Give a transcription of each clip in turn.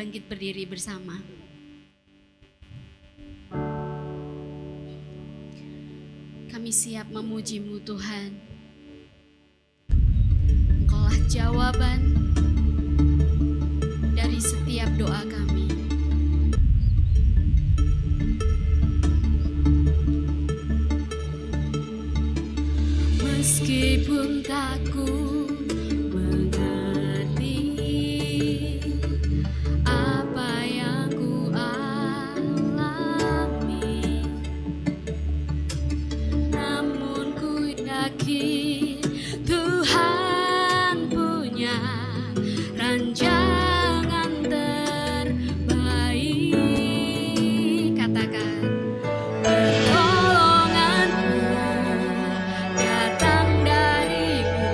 bangkit berdiri bersama. Kami siap memuji-Mu Tuhan. Engkaulah jawaban dari setiap doa kami. Meskipun tak ku mengerti apa yang ku alami, namun ku yakin Tuhan punya rancangan terbaik. Katakan, pertolonganku datang darimu,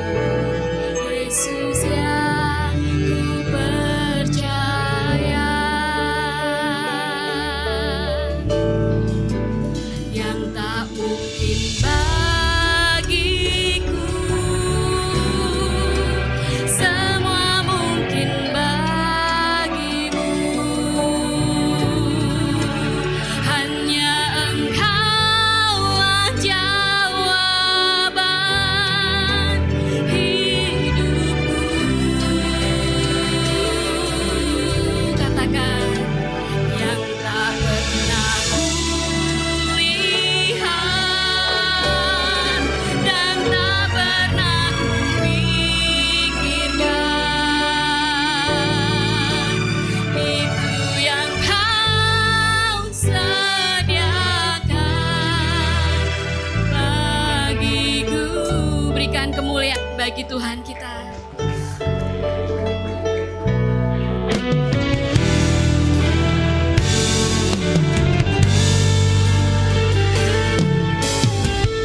Yesus yang ku percaya, yang tak mungkin bagiku, semua mungkin bagimu. Hanya Engkaulah jawaban hidupku. Katakan, yang tak pernah kulihat dan tak pernah kupikirkan, itu yang Kau sediakan bagiku. Berikan kemuliaan bagi Tuhan kita.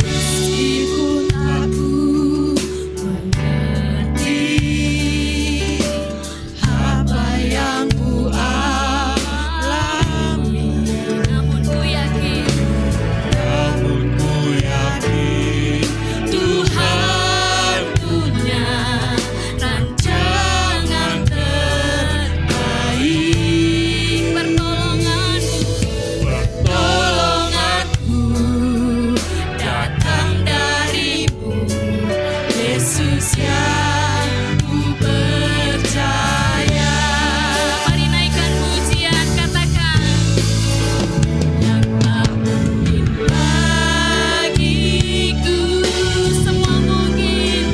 Meskipun aku mengerti apa yang ku alami, namun ku yakin Tuhan punya rancangan terbaik. Pertolonganku datang darimu, Yesus yang ku percaya. Mari naikkan pujian, katakan, yang tak mungkin bagiku, semua mungkin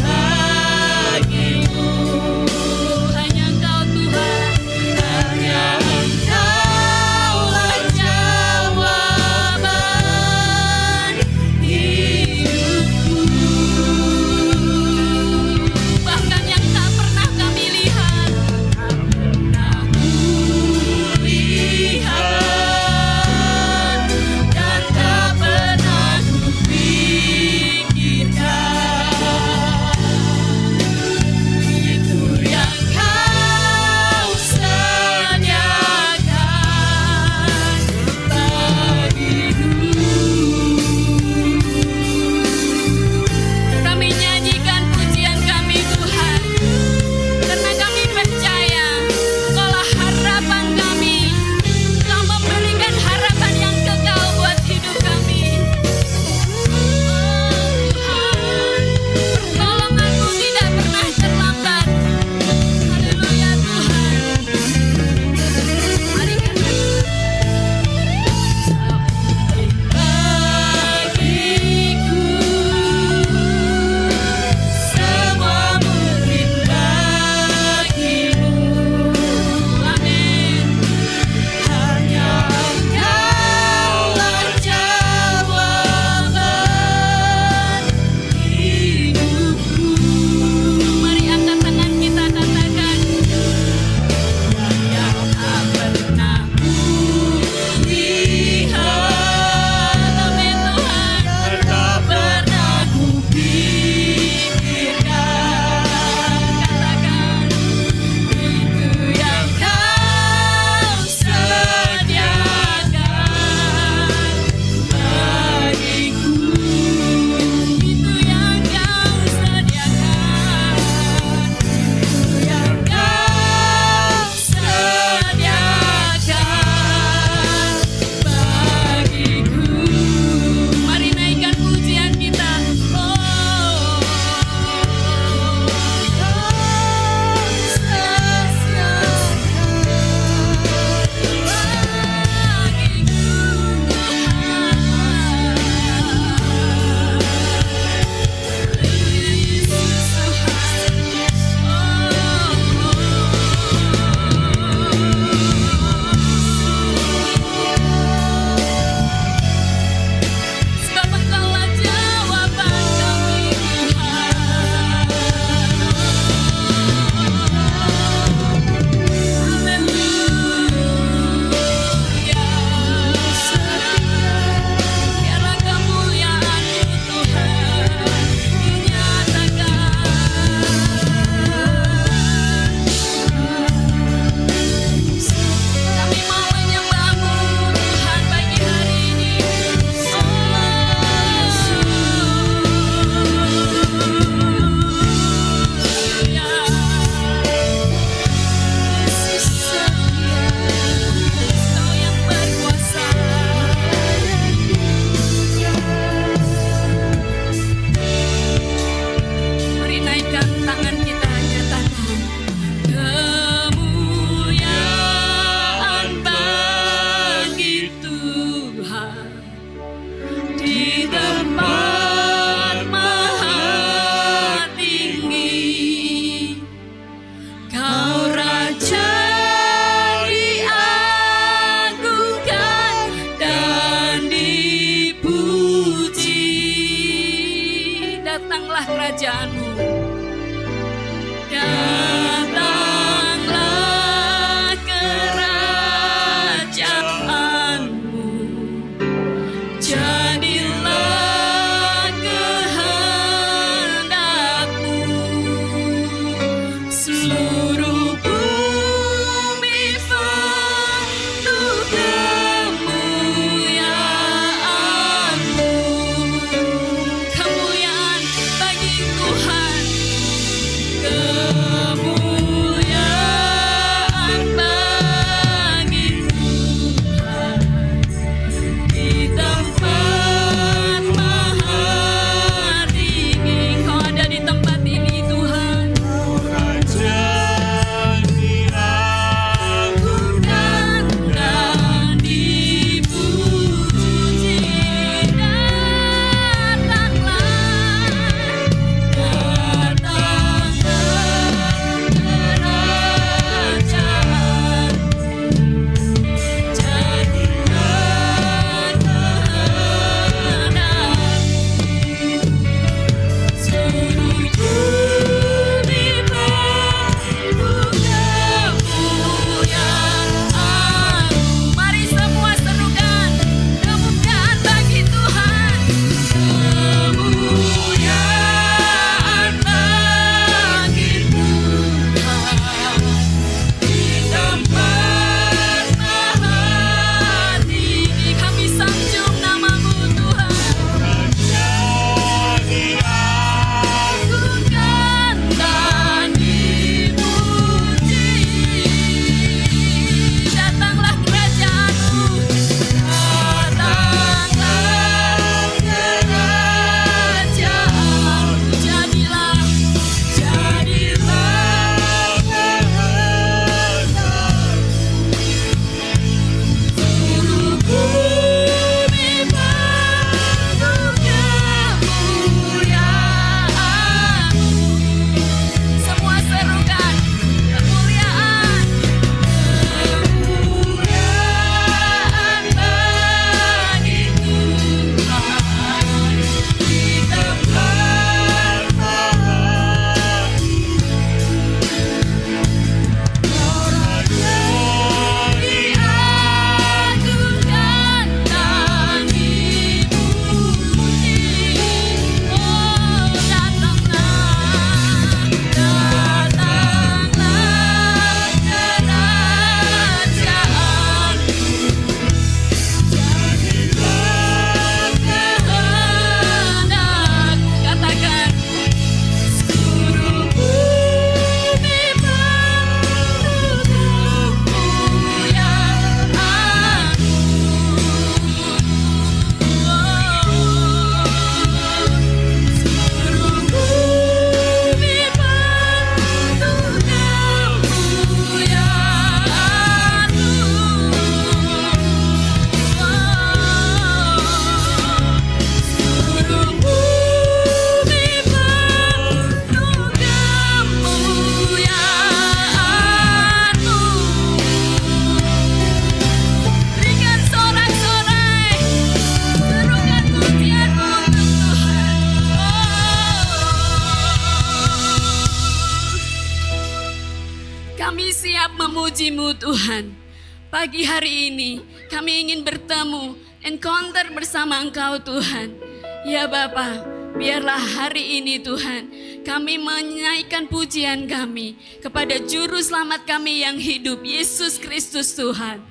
bagimu. Hanya Engkau Tuhan, hanya Engkaulah jawaban hidupku. datanglah kerajaan-Mu. Datanglah kerajaan-Mu, jadilah kehendak-Mu. Seluruh bumi penuh kemuliaan-Mu. Kemuliaan bagi Tuhan. Kemuliaan bagi Tuhan di tempat maha tinggi. Kau ada di tempat ini, Tuhan. Diagungkan dan dipuji. Mari semua serukan kemuliaan bagi Tuhan. Kemuliaan bagi Tuhan di tempat maha tinggi. Kami sanjung nama-Mu, Tuhan. Diagungkan dan dipuji. Datanglah kerajaan-Mu. Datanglah kerajaan-Mu. Jadilah seluruh bumi penuh kemuliaan-Mu. Semua serukan kemuliaan. Kemuliaan bagi Tuhan di tempat diagungkan dan dipuji. Oh, datanglah kerajaan-Mu. Jadilah kehendak. Katakan, seluruh bumi penuh Berikan sorak-sorai, serukan pujian-Mu untuk Tuhan. Kami siap memuji-Mu, Tuhan. Pagi hari ini kami ingin bertemu, encounter bersama Engkau, Tuhan. Ya Bapa, biarlah hari ini Tuhan kami menaikkan pujian kami kepada Juru Selamat kami yang hidup, Yesus Kristus Tuhan.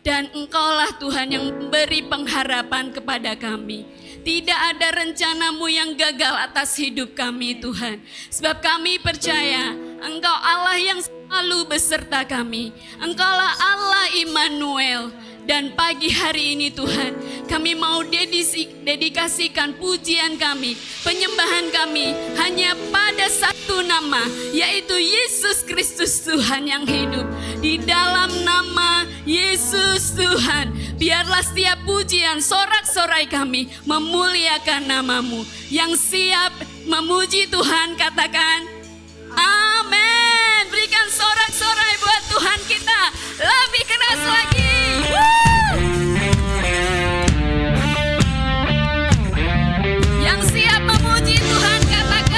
Dan Engkaulah Tuhan yang memberi pengharapan kepada kami. Tidak ada rencana-Mu yang gagal atas hidup kami, Tuhan. Sebab kami percaya Engkau Allah yang selalu beserta kami. Engkaulah Allah Immanuel. Dan pagi hari ini Tuhan, kami mau dedikasikan pujian kami, penyembahan kami hanya pada satu nama, yaitu Yesus Kristus Tuhan yang hidup. Di dalam nama Yesus Tuhan, biarlah setiap pujian, sorak-sorai kami memuliakan nama-Mu. Yang siap memuji Tuhan katakan amin. Berikan sorak-sorai buat Tuhan kita lebih keras lagi. Yang siap memuji Tuhan katakan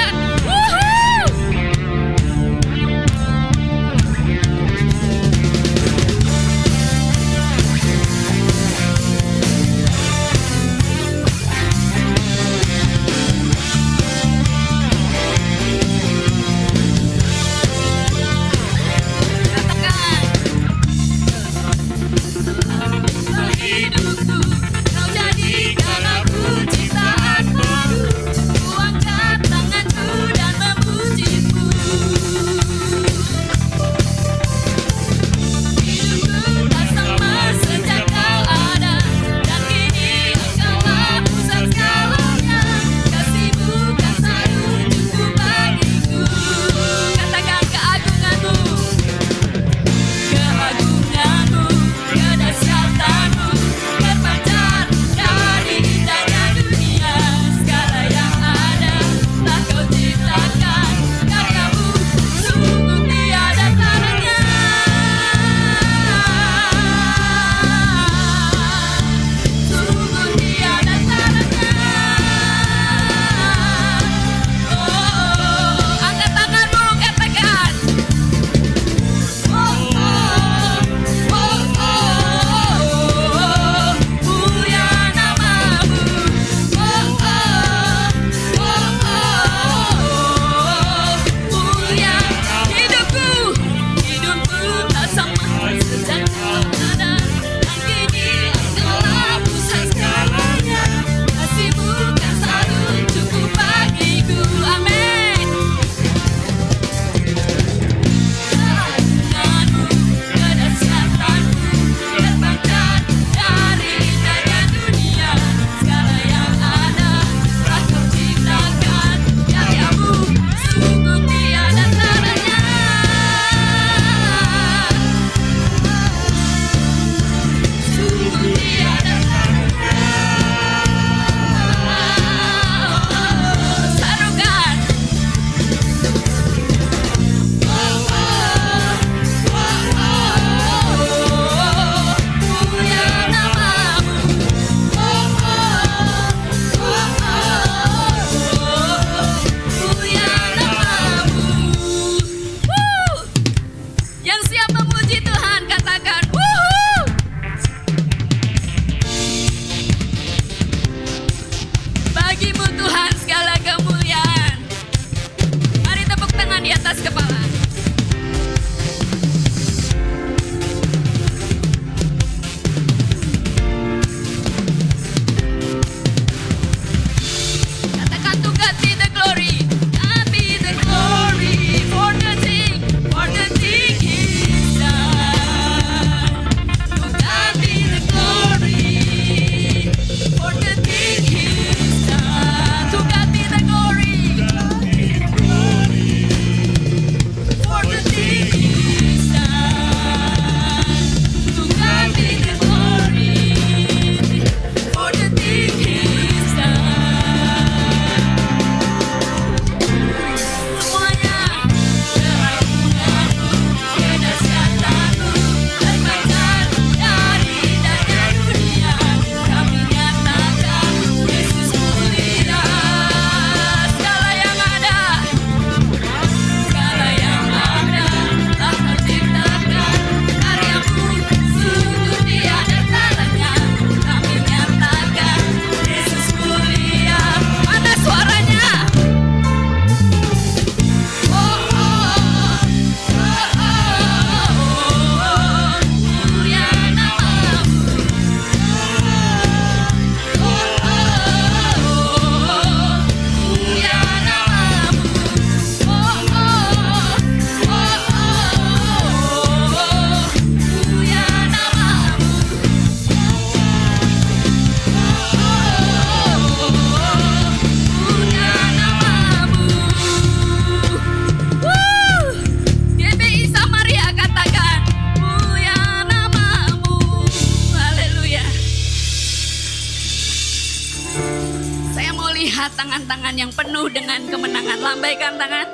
tangan yang penuh dengan kemenangan. Lambaikan tangan,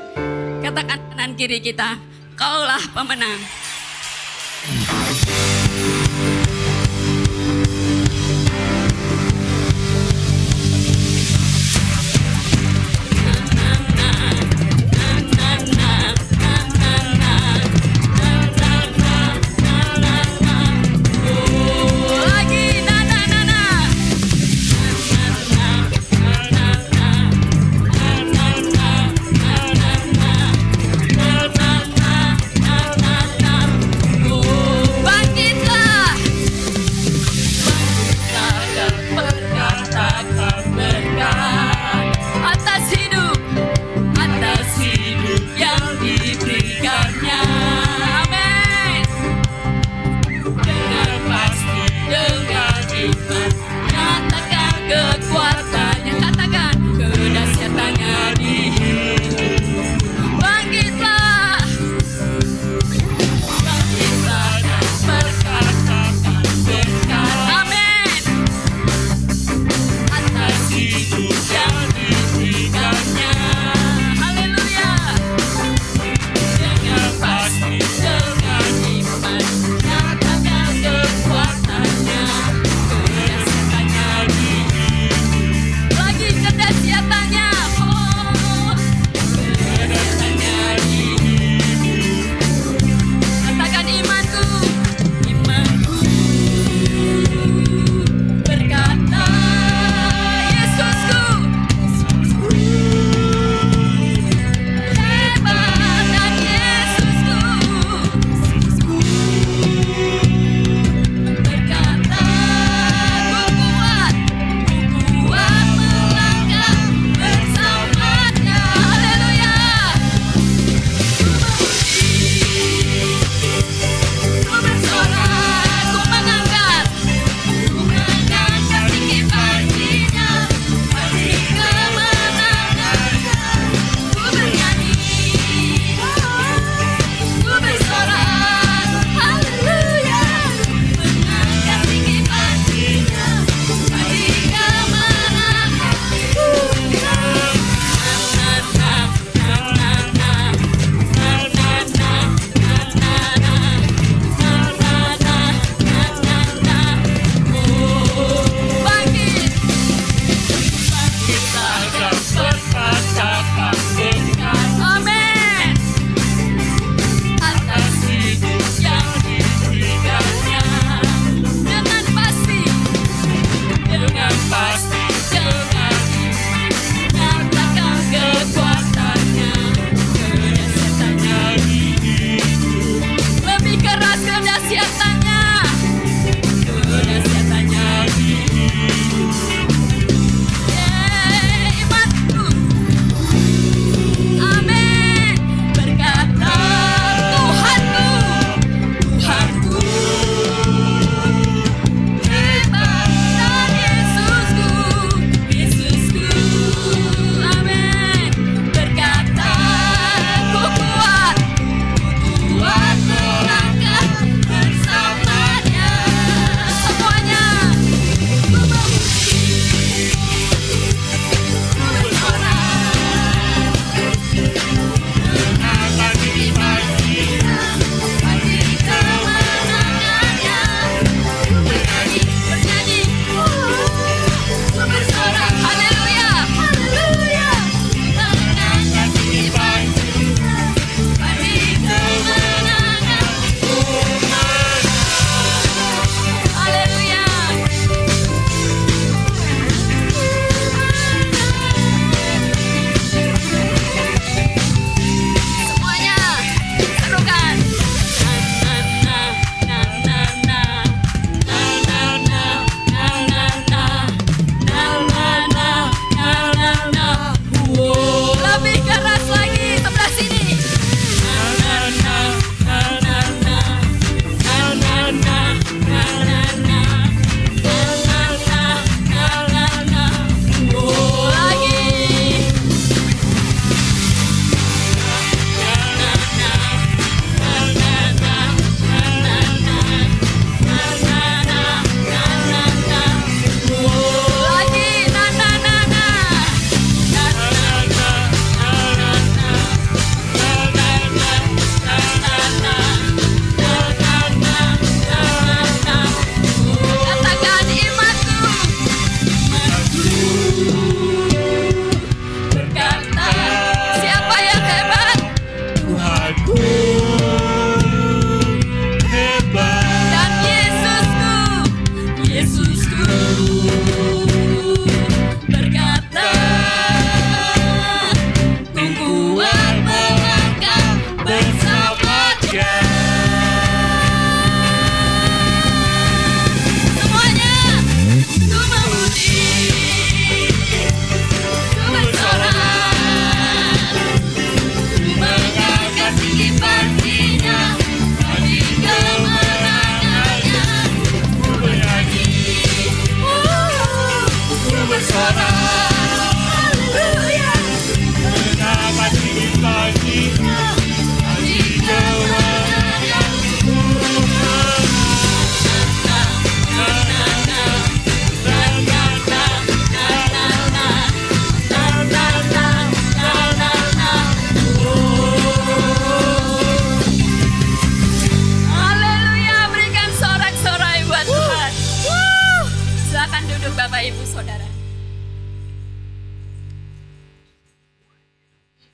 katakan kanan kiri kita, Kaulah pemenang.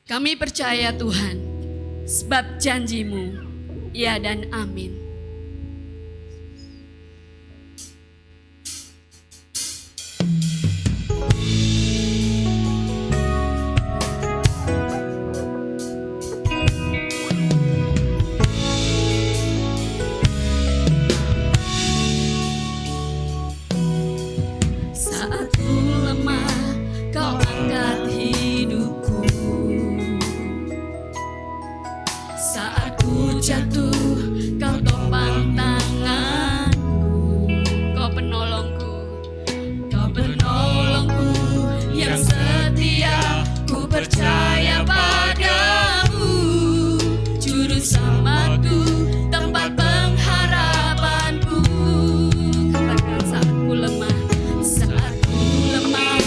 Kami percaya Tuhan, sebab janji-Mu, ya dan amin. Saat ku lemah, Kau angkat hidupku. Saat ku jatuh, Kau topang tanganku. Kau penolongku, Kau penolongku yang setia. Ku percaya padamu, juru selamatku, tempat pengharapanku. Katakan saat ku lemah, saat ku lemah,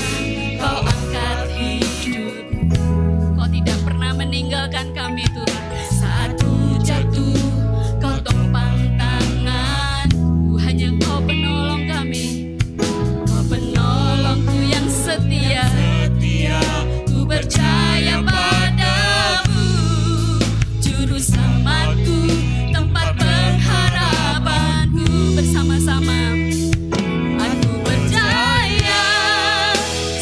Kau angkat hidupku. Kau tidak pernah meninggalkan kami Tuhan. Saat ku jatuh, Kau topang tanganku. Hanya Kau penolong kami, Kau penolongku yang setia. Ku percaya padamu, juru selamatku, tempat pengharapanku. Bersama-sama aku percaya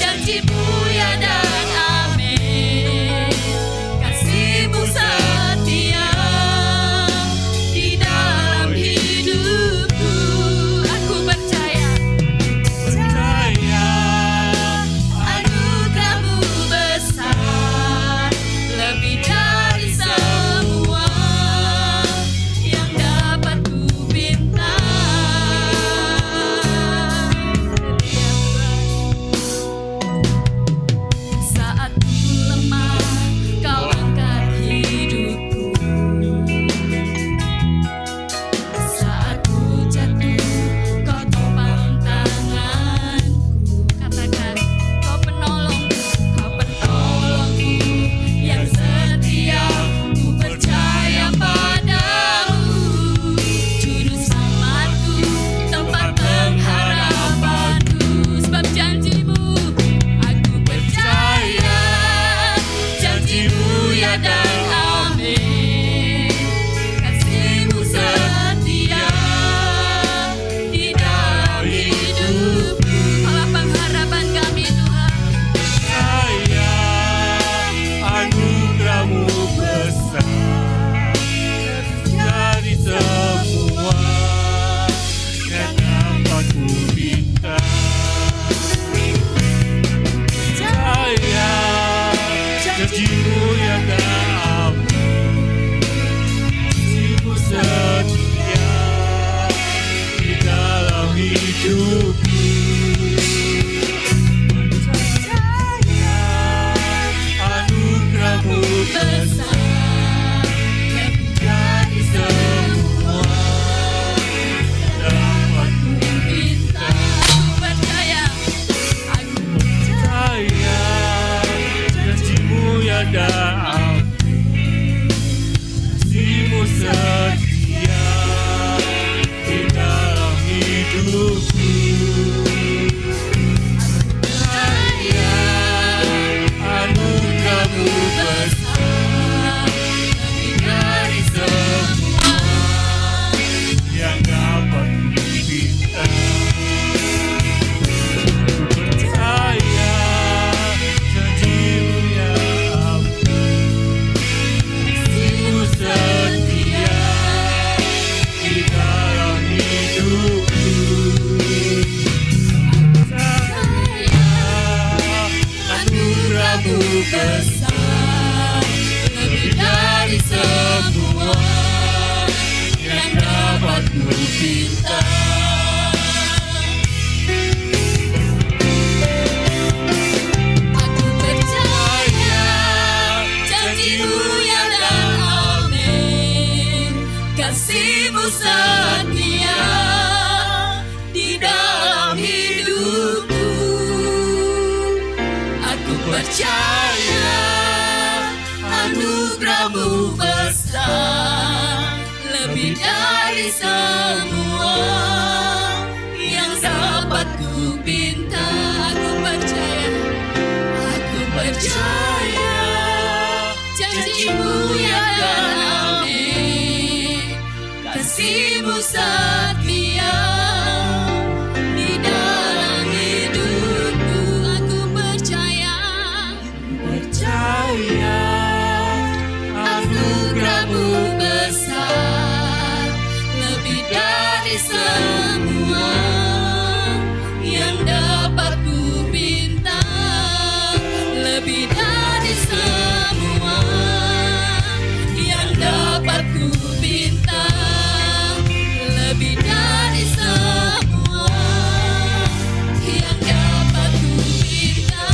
janji-Mu, ya dan amin. Kasih-Mu setia di dalam hidupku. Aku percaya anugerah-Mu besar, lebih dari semua yang dapat ku minta. Saat ku lemah, Kau angkat hidupku. Saat ku jatuh, Kau topang tanganku. Katakan, Kau penolongku, Kau penolongku yang setia. Ku percaya padamu, juru selamatku, tempat pengharapanku. Sebab janji-Mu, aku percaya janji-Mu, ya dan amin. Kasih-Mu setia di dalam hidupku. Kaulah pengharapan kami Tuhan. Anugerah-Mu besar dari semua yang dapat ku minta. Percaya janji-Mu, ya dan amin. Kasih-Mu setia di dalam hidupku. Percaya anugerah-Mu besar dari semua yang dapat ku minta. Aku percaya, aku Percaya janji-Mu, ya dan amin. Kasih-Mu setia di dalam hidupku. Percaya anugerah-Mu besar lebih dari semua yang dapat ku minta. Percaya janji-Mu, ya amin. Kasih-Mu setia di dalam hidupku. Percaya anugerah-Mu besar lebih dari semua yang dapat ku minta. Aku percaya janji-Mu, ya dan amin. Kasih-Mu setia di dalam hidupku. Aku percaya anugerah-Mu besar lebih dari semua yang dapat ku minta. Aku percaya kasih-Mu yang aneh, kasih-Mu setia di dalam hidupku. Aku percaya anugerah-Mu besar, lebih dari semua yang dapat ku pinta, lebih dari semua yang dapat ku pinta, lebih dari semua yang dapat ku pinta.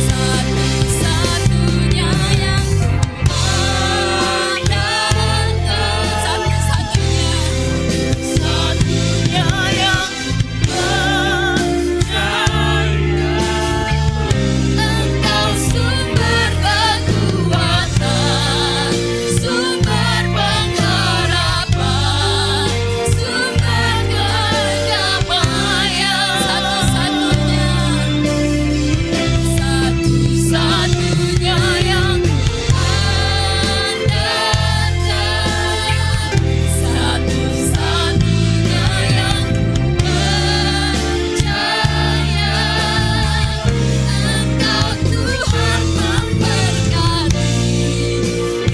Satu-satunya yang ku andalkan, satu-satunya yang Engkau sumber kekuatan, sumber pengharapan, sumber kedamaian. Satu-satunya yang kuandalkan, satu-satunya yang percaya. Engkau Tuhan memberkati,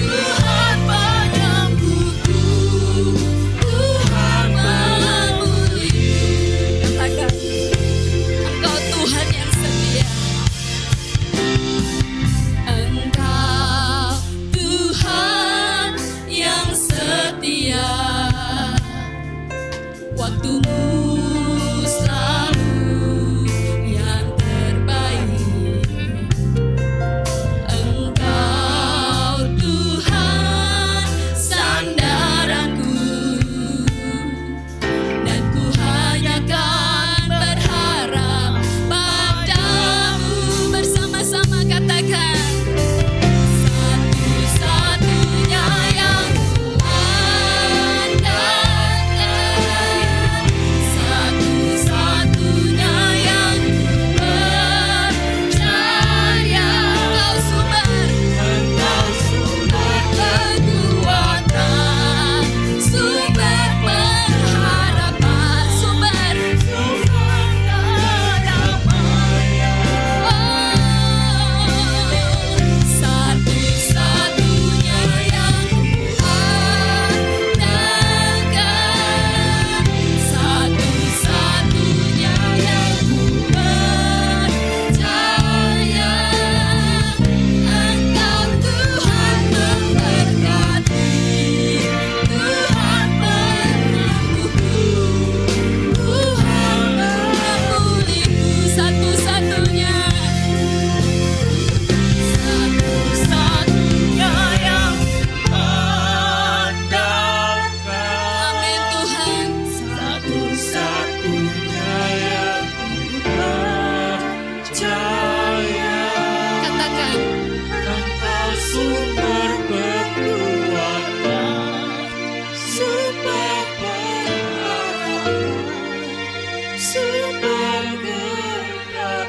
Tuhan penyembuhku, Tuhan memulihku. Katakan, Engkau Tuhan yang setia. Engkau Tuhan yang setia, waktu-Mu selalu yang terbaik. Engkau Tuhan sandaranku, dan ku hanya kan berharap padamu. Bersama-sama katakan, satu-satunya yang kuandalkan, satu-satunya yang percaya. Engkau sumber kekuatan, sumber pengharapan, sumber kedamaian. Satu-satunya yang kuandalkan, satu-satunya yang percaya. Engkau Tuhan memberkati, Tuhan menyembuhku, Tuhan memulihku. Satu-satunya yang andalkan. Amin Tuhan. Satu-satunya yang percaya. Katakan, Engkau sumber kekuatan, sumber pengharapan, sumber kedamaian.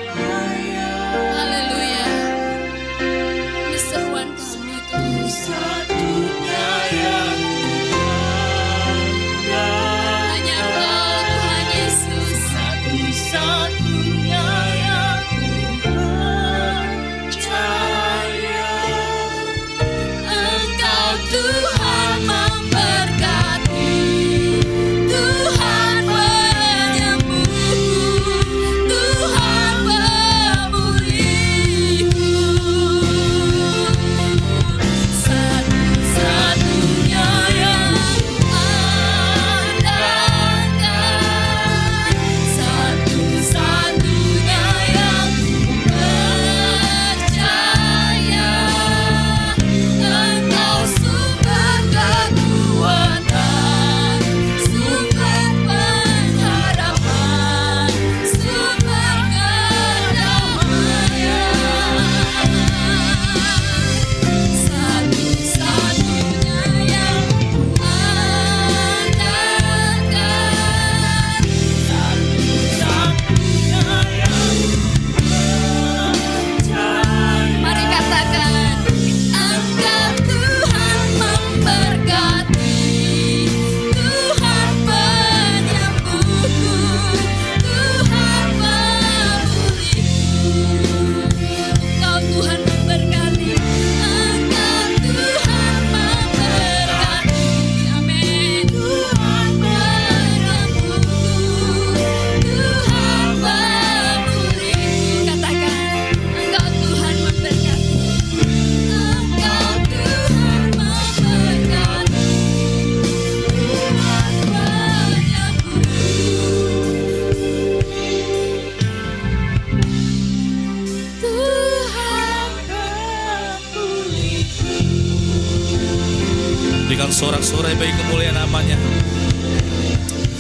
Sorak-sorai bagi kemuliaan namanya.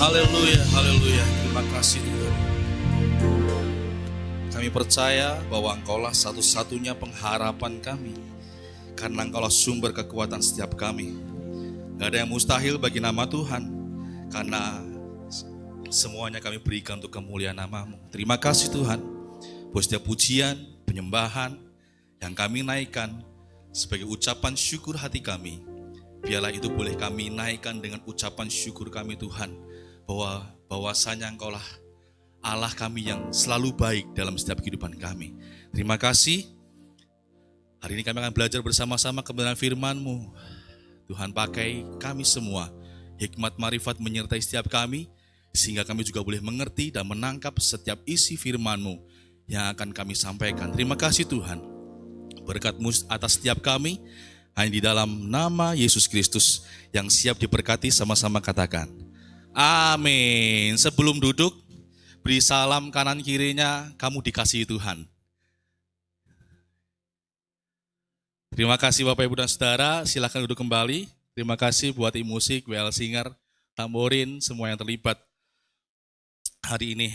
Haleluya, haleluya. Terima kasih Tuhan. Kami percaya bahwa Engkaulah satu-satunya pengharapan kami. Karena Engkaulah sumber kekuatan setiap kami. Gak ada yang mustahil bagi nama Tuhan. Karena semuanya kami berikan untuk kemuliaan nama-Mu. Terima kasih Tuhan. Buat setiap pujian, penyembahan yang kami naikkan sebagai ucapan syukur hati kami. Biarlah itu boleh kami naikkan dengan ucapan syukur kami Tuhan. Bahwasanya Engkaulah Allah kami yang selalu baik dalam setiap kehidupan kami. Terima kasih. Hari ini kami akan belajar bersama-sama kebenaran firman-Mu. Tuhan pakai kami semua. Hikmat marifat menyertai setiap kami. Sehingga kami juga boleh mengerti dan menangkap setiap isi firman-Mu yang akan kami sampaikan. Terima kasih Tuhan. Berkat-Mu atas setiap kami. Hanya di dalam nama Yesus Kristus yang siap diberkati, sama-sama katakan. Amin. Sebelum duduk, beri salam kanan kirinya, kamu dikasihi Tuhan. Terima kasih Bapak Ibu dan Saudara, silakan duduk kembali. Terima kasih buat tim musik, WL Singer, tamborin, semua yang terlibat hari ini.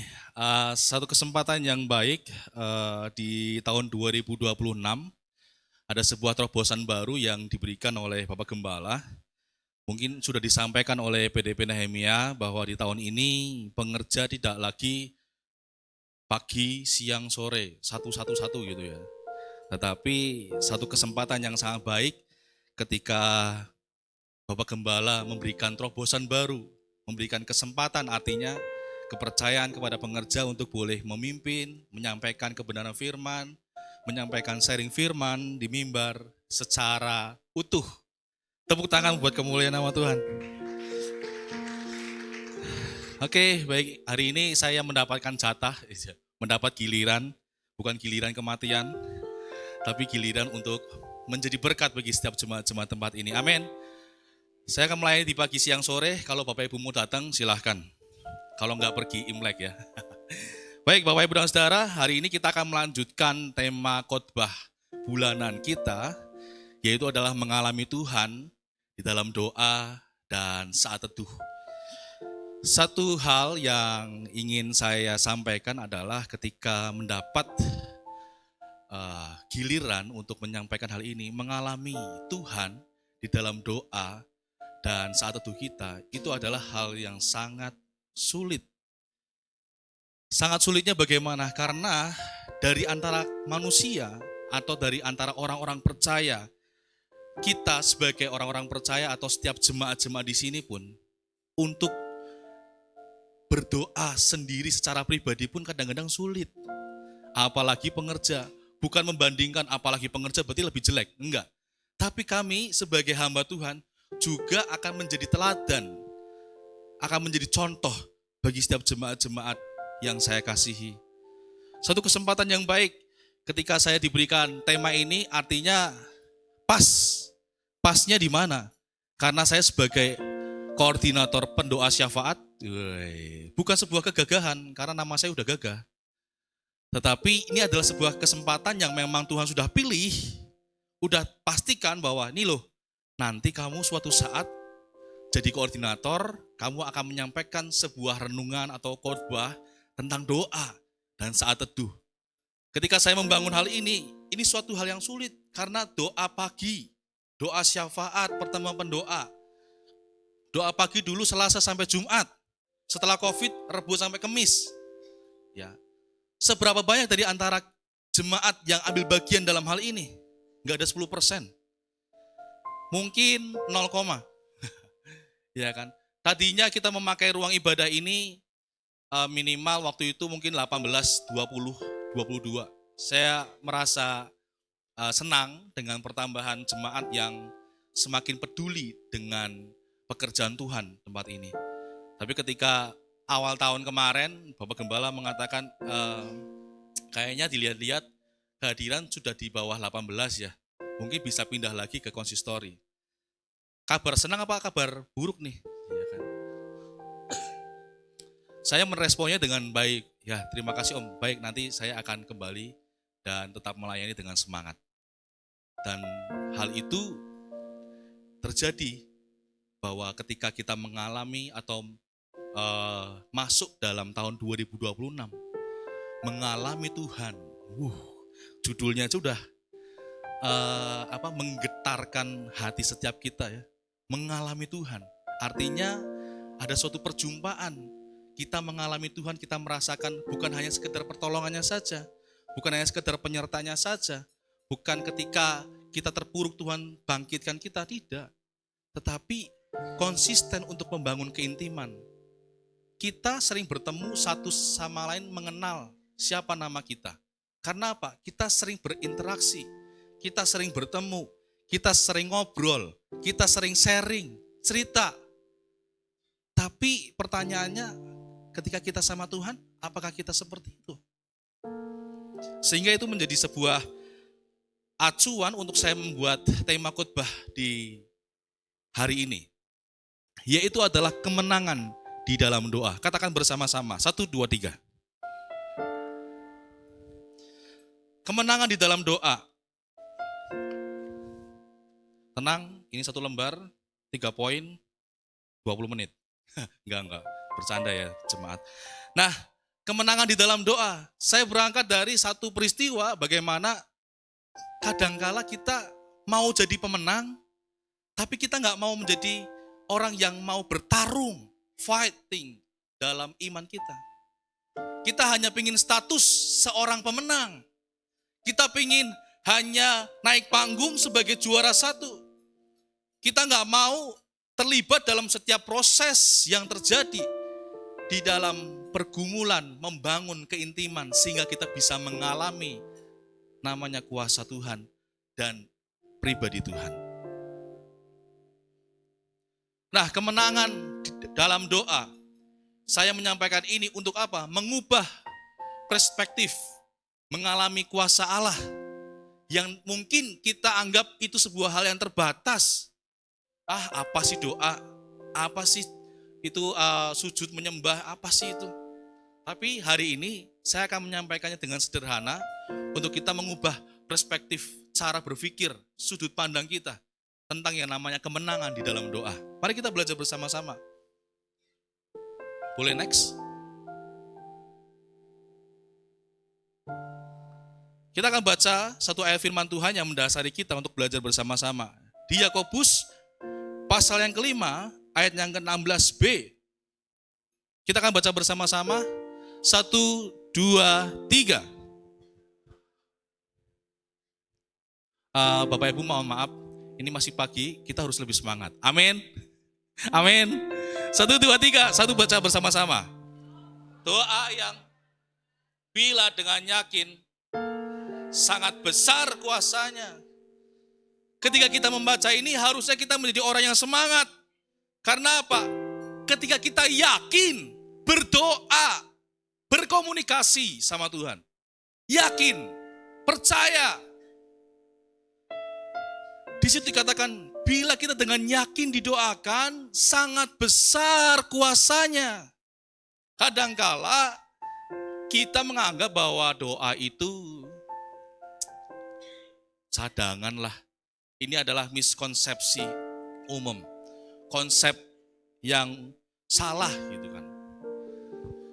Satu kesempatan yang baik di tahun 2026, ada sebuah terobosan baru yang diberikan oleh Bapak Gembala. Mungkin sudah disampaikan oleh PDP Nehemia bahwa di tahun ini pengerja tidak lagi pagi, siang, sore, satu-satu gitu ya. Tetapi satu kesempatan yang sangat baik ketika Bapak Gembala memberikan terobosan baru, memberikan kesempatan, artinya kepercayaan kepada pengerja untuk boleh memimpin, menyampaikan kebenaran firman, menyampaikan sharing firman di mimbar secara utuh. Tepuk tangan buat kemuliaan nama Tuhan. Oke, baik. Hari ini saya mendapatkan jatah, mendapat giliran, bukan giliran kematian, tapi giliran untuk menjadi berkat bagi setiap jemaat-jemaat tempat ini. Amin. Saya akan melayani di pagi, siang, sore. Kalau Bapak Ibu mau datang, silahkan. Kalau nggak pergi Imlek ya. Baik Bapak Ibu dan Saudara, hari ini kita akan melanjutkan tema khotbah bulanan kita, yaitu adalah mengalami Tuhan di dalam doa dan saat teduh. Satu hal yang ingin saya sampaikan adalah ketika mendapat giliran untuk menyampaikan hal ini, mengalami Tuhan di dalam doa dan saat teduh kita, itu adalah hal yang sangat sulit. Sangat sulitnya bagaimana? Karena dari antara manusia atau dari antara orang-orang percaya, kita sebagai orang-orang percaya atau setiap jemaat-jemaat di sini pun, untuk berdoa sendiri secara pribadi pun kadang-kadang sulit. Apalagi pengerja. Bukan membandingkan apalagi pengerja berarti lebih jelek. Enggak. Tapi kami sebagai hamba Tuhan juga akan menjadi teladan, akan menjadi contoh bagi setiap jemaat-jemaat yang saya kasihi. Satu kesempatan yang baik ketika saya diberikan tema ini, artinya pasnya di mana? Karena saya sebagai koordinator pendoa syafaat, bukan sebuah kegagahan karena nama saya udah gagah. Tetapi ini adalah sebuah kesempatan yang memang Tuhan sudah pilih, udah pastikan bahwa ini loh, nanti kamu suatu saat jadi koordinator, kamu akan menyampaikan sebuah renungan atau khotbah tentang doa dan saat teduh. Ketika saya membangun hal ini suatu hal yang sulit karena doa pagi, doa syafaat, pertemuan pendoa. Doa pagi dulu Selasa sampai Jumat. Setelah Covid, Rebo sampai Kamis. Ya. Seberapa banyak dari antara jemaat yang ambil bagian dalam hal ini? Enggak ada 10%. Mungkin 0, ya kan? Tadinya kita memakai ruang ibadah ini minimal waktu itu mungkin 18, 20, 22. Saya merasa senang dengan pertambahan jemaat yang semakin peduli dengan pekerjaan Tuhan tempat ini. Tapi ketika awal tahun kemarin, Bapak Gembala mengatakan kayaknya dilihat-lihat kehadiran sudah di bawah 18 ya. Mungkin bisa pindah lagi ke konsistori. Kabar senang apa kabar buruk nih? Ya kan? Saya meresponnya dengan baik. Ya, terima kasih Om. Baik, nanti saya akan kembali dan tetap melayani dengan semangat. Dan hal itu terjadi bahwa ketika kita mengalami atau masuk dalam tahun 2026, mengalami Tuhan, judulnya sudah menggetarkan hati setiap kita ya. Mengalami Tuhan, artinya ada suatu perjumpaan. Kita mengalami Tuhan, kita merasakan bukan hanya sekedar pertolongannya saja, bukan hanya sekedar penyertanya saja, bukan ketika kita terpuruk Tuhan bangkitkan kita, tidak. Tetapi konsisten untuk membangun keintiman. Kita sering bertemu satu sama lain mengenal siapa nama kita. Karena apa? Kita sering berinteraksi, kita sering bertemu, kita sering ngobrol, kita sering sharing, cerita. Tapi pertanyaannya, ketika kita sama Tuhan, apakah kita seperti itu? Sehingga itu menjadi sebuah acuan untuk saya membuat tema khotbah di hari ini. Yaitu adalah kemenangan di dalam doa. Katakan bersama-sama, 1, 2, 3. Kemenangan di dalam doa. Tenang, ini 1 lembar, 3 poin, 20 menit. Enggak, bercanda ya jemaat. Nah, kemenangan di dalam doa. Saya berangkat dari satu peristiwa bagaimana kadangkala kita mau jadi pemenang, tapi kita nggak mau menjadi orang yang mau bertarung, fighting dalam iman kita. Kita hanya ingin status seorang pemenang. Kita ingin hanya naik panggung sebagai juara 1. Kita nggak mau terlibat dalam setiap proses yang terjadi di dalam pergumulan membangun keintiman sehingga kita bisa mengalami namanya kuasa Tuhan dan pribadi Tuhan. Nah, kemenangan dalam doa, saya menyampaikan ini untuk apa? Mengubah perspektif, mengalami kuasa Allah yang mungkin kita anggap itu sebuah hal yang terbatas. Apa sih doa? Apa sih itu sujud menyembah? Apa sih itu? Tapi hari ini saya akan menyampaikannya dengan sederhana untuk kita mengubah perspektif, cara berpikir, sudut pandang kita tentang yang namanya kemenangan di dalam doa. Mari kita belajar bersama-sama. Boleh next? Kita akan baca satu ayat firman Tuhan yang mendasari kita untuk belajar bersama-sama. Di Yakobus pasal yang kelima, ayat yang ke-16b. Kita akan baca bersama-sama. 1, 2, 3. Bapak Ibu mohon maaf, ini masih pagi, kita harus lebih semangat. Amin. Amin. 1, 2, 3, satu baca bersama-sama. Doa yang bila dengan yakin sangat besar kuasanya. Ketika kita membaca ini harusnya kita menjadi orang yang semangat. Karena apa? Ketika kita yakin, berdoa, berkomunikasi sama Tuhan. Yakin, percaya. Di situ dikatakan, bila kita dengan yakin didoakan, sangat besar kuasanya. Kadangkala kita menganggap bahwa doa itu cadangan lah. Ini adalah miskonsepsi umum. Konsep yang salah gitu kan.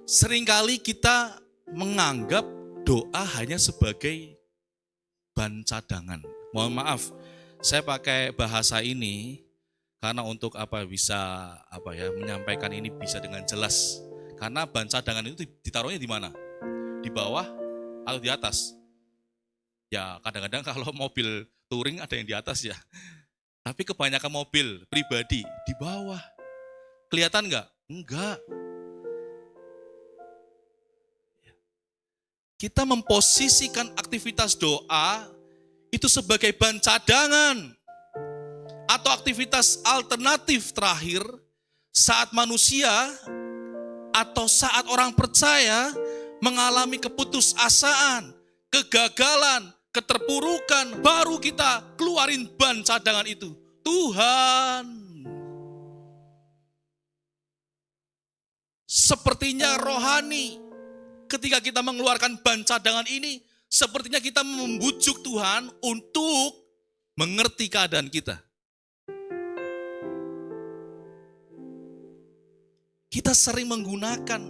Seringkali kita menganggap doa hanya sebagai ban cadangan. Mohon maaf, saya pakai bahasa ini karena untuk bisa menyampaikan ini bisa dengan jelas. Karena ban cadangan itu ditaruhnya di mana? Di bawah atau di atas? Ya kadang-kadang kalau mobil touring ada yang di atas ya. Tapi kebanyakan mobil pribadi di bawah. Kelihatan enggak? Enggak. Kita memposisikan aktivitas doa itu sebagai ban cadangan. Atau aktivitas alternatif terakhir saat manusia atau saat orang percaya mengalami keputusasaan, kegagalan, keterpurukan, baru kita keluarin ban cadangan itu. Tuhan, sepertinya rohani, ketika kita mengeluarkan ban cadangan ini, sepertinya kita membujuk Tuhan untuk mengerti keadaan kita. kita sering menggunakan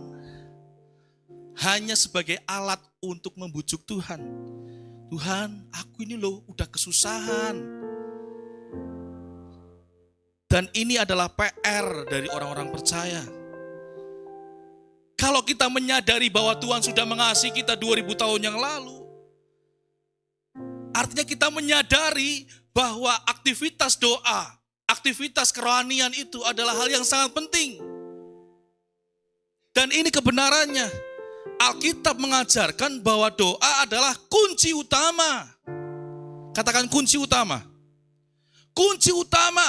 hanya sebagai alat untuk membujuk Tuhan. Tuhan, aku ini loh udah kesusahan. Dan ini adalah PR dari orang-orang percaya. Kalau kita menyadari bahwa Tuhan sudah mengasihi kita 2000 tahun yang lalu, artinya kita menyadari bahwa aktivitas doa, aktivitas kerohanian itu adalah hal yang sangat penting. Dan ini kebenarannya. Alkitab mengajarkan bahwa doa adalah kunci utama. Katakan kunci utama. Kunci utama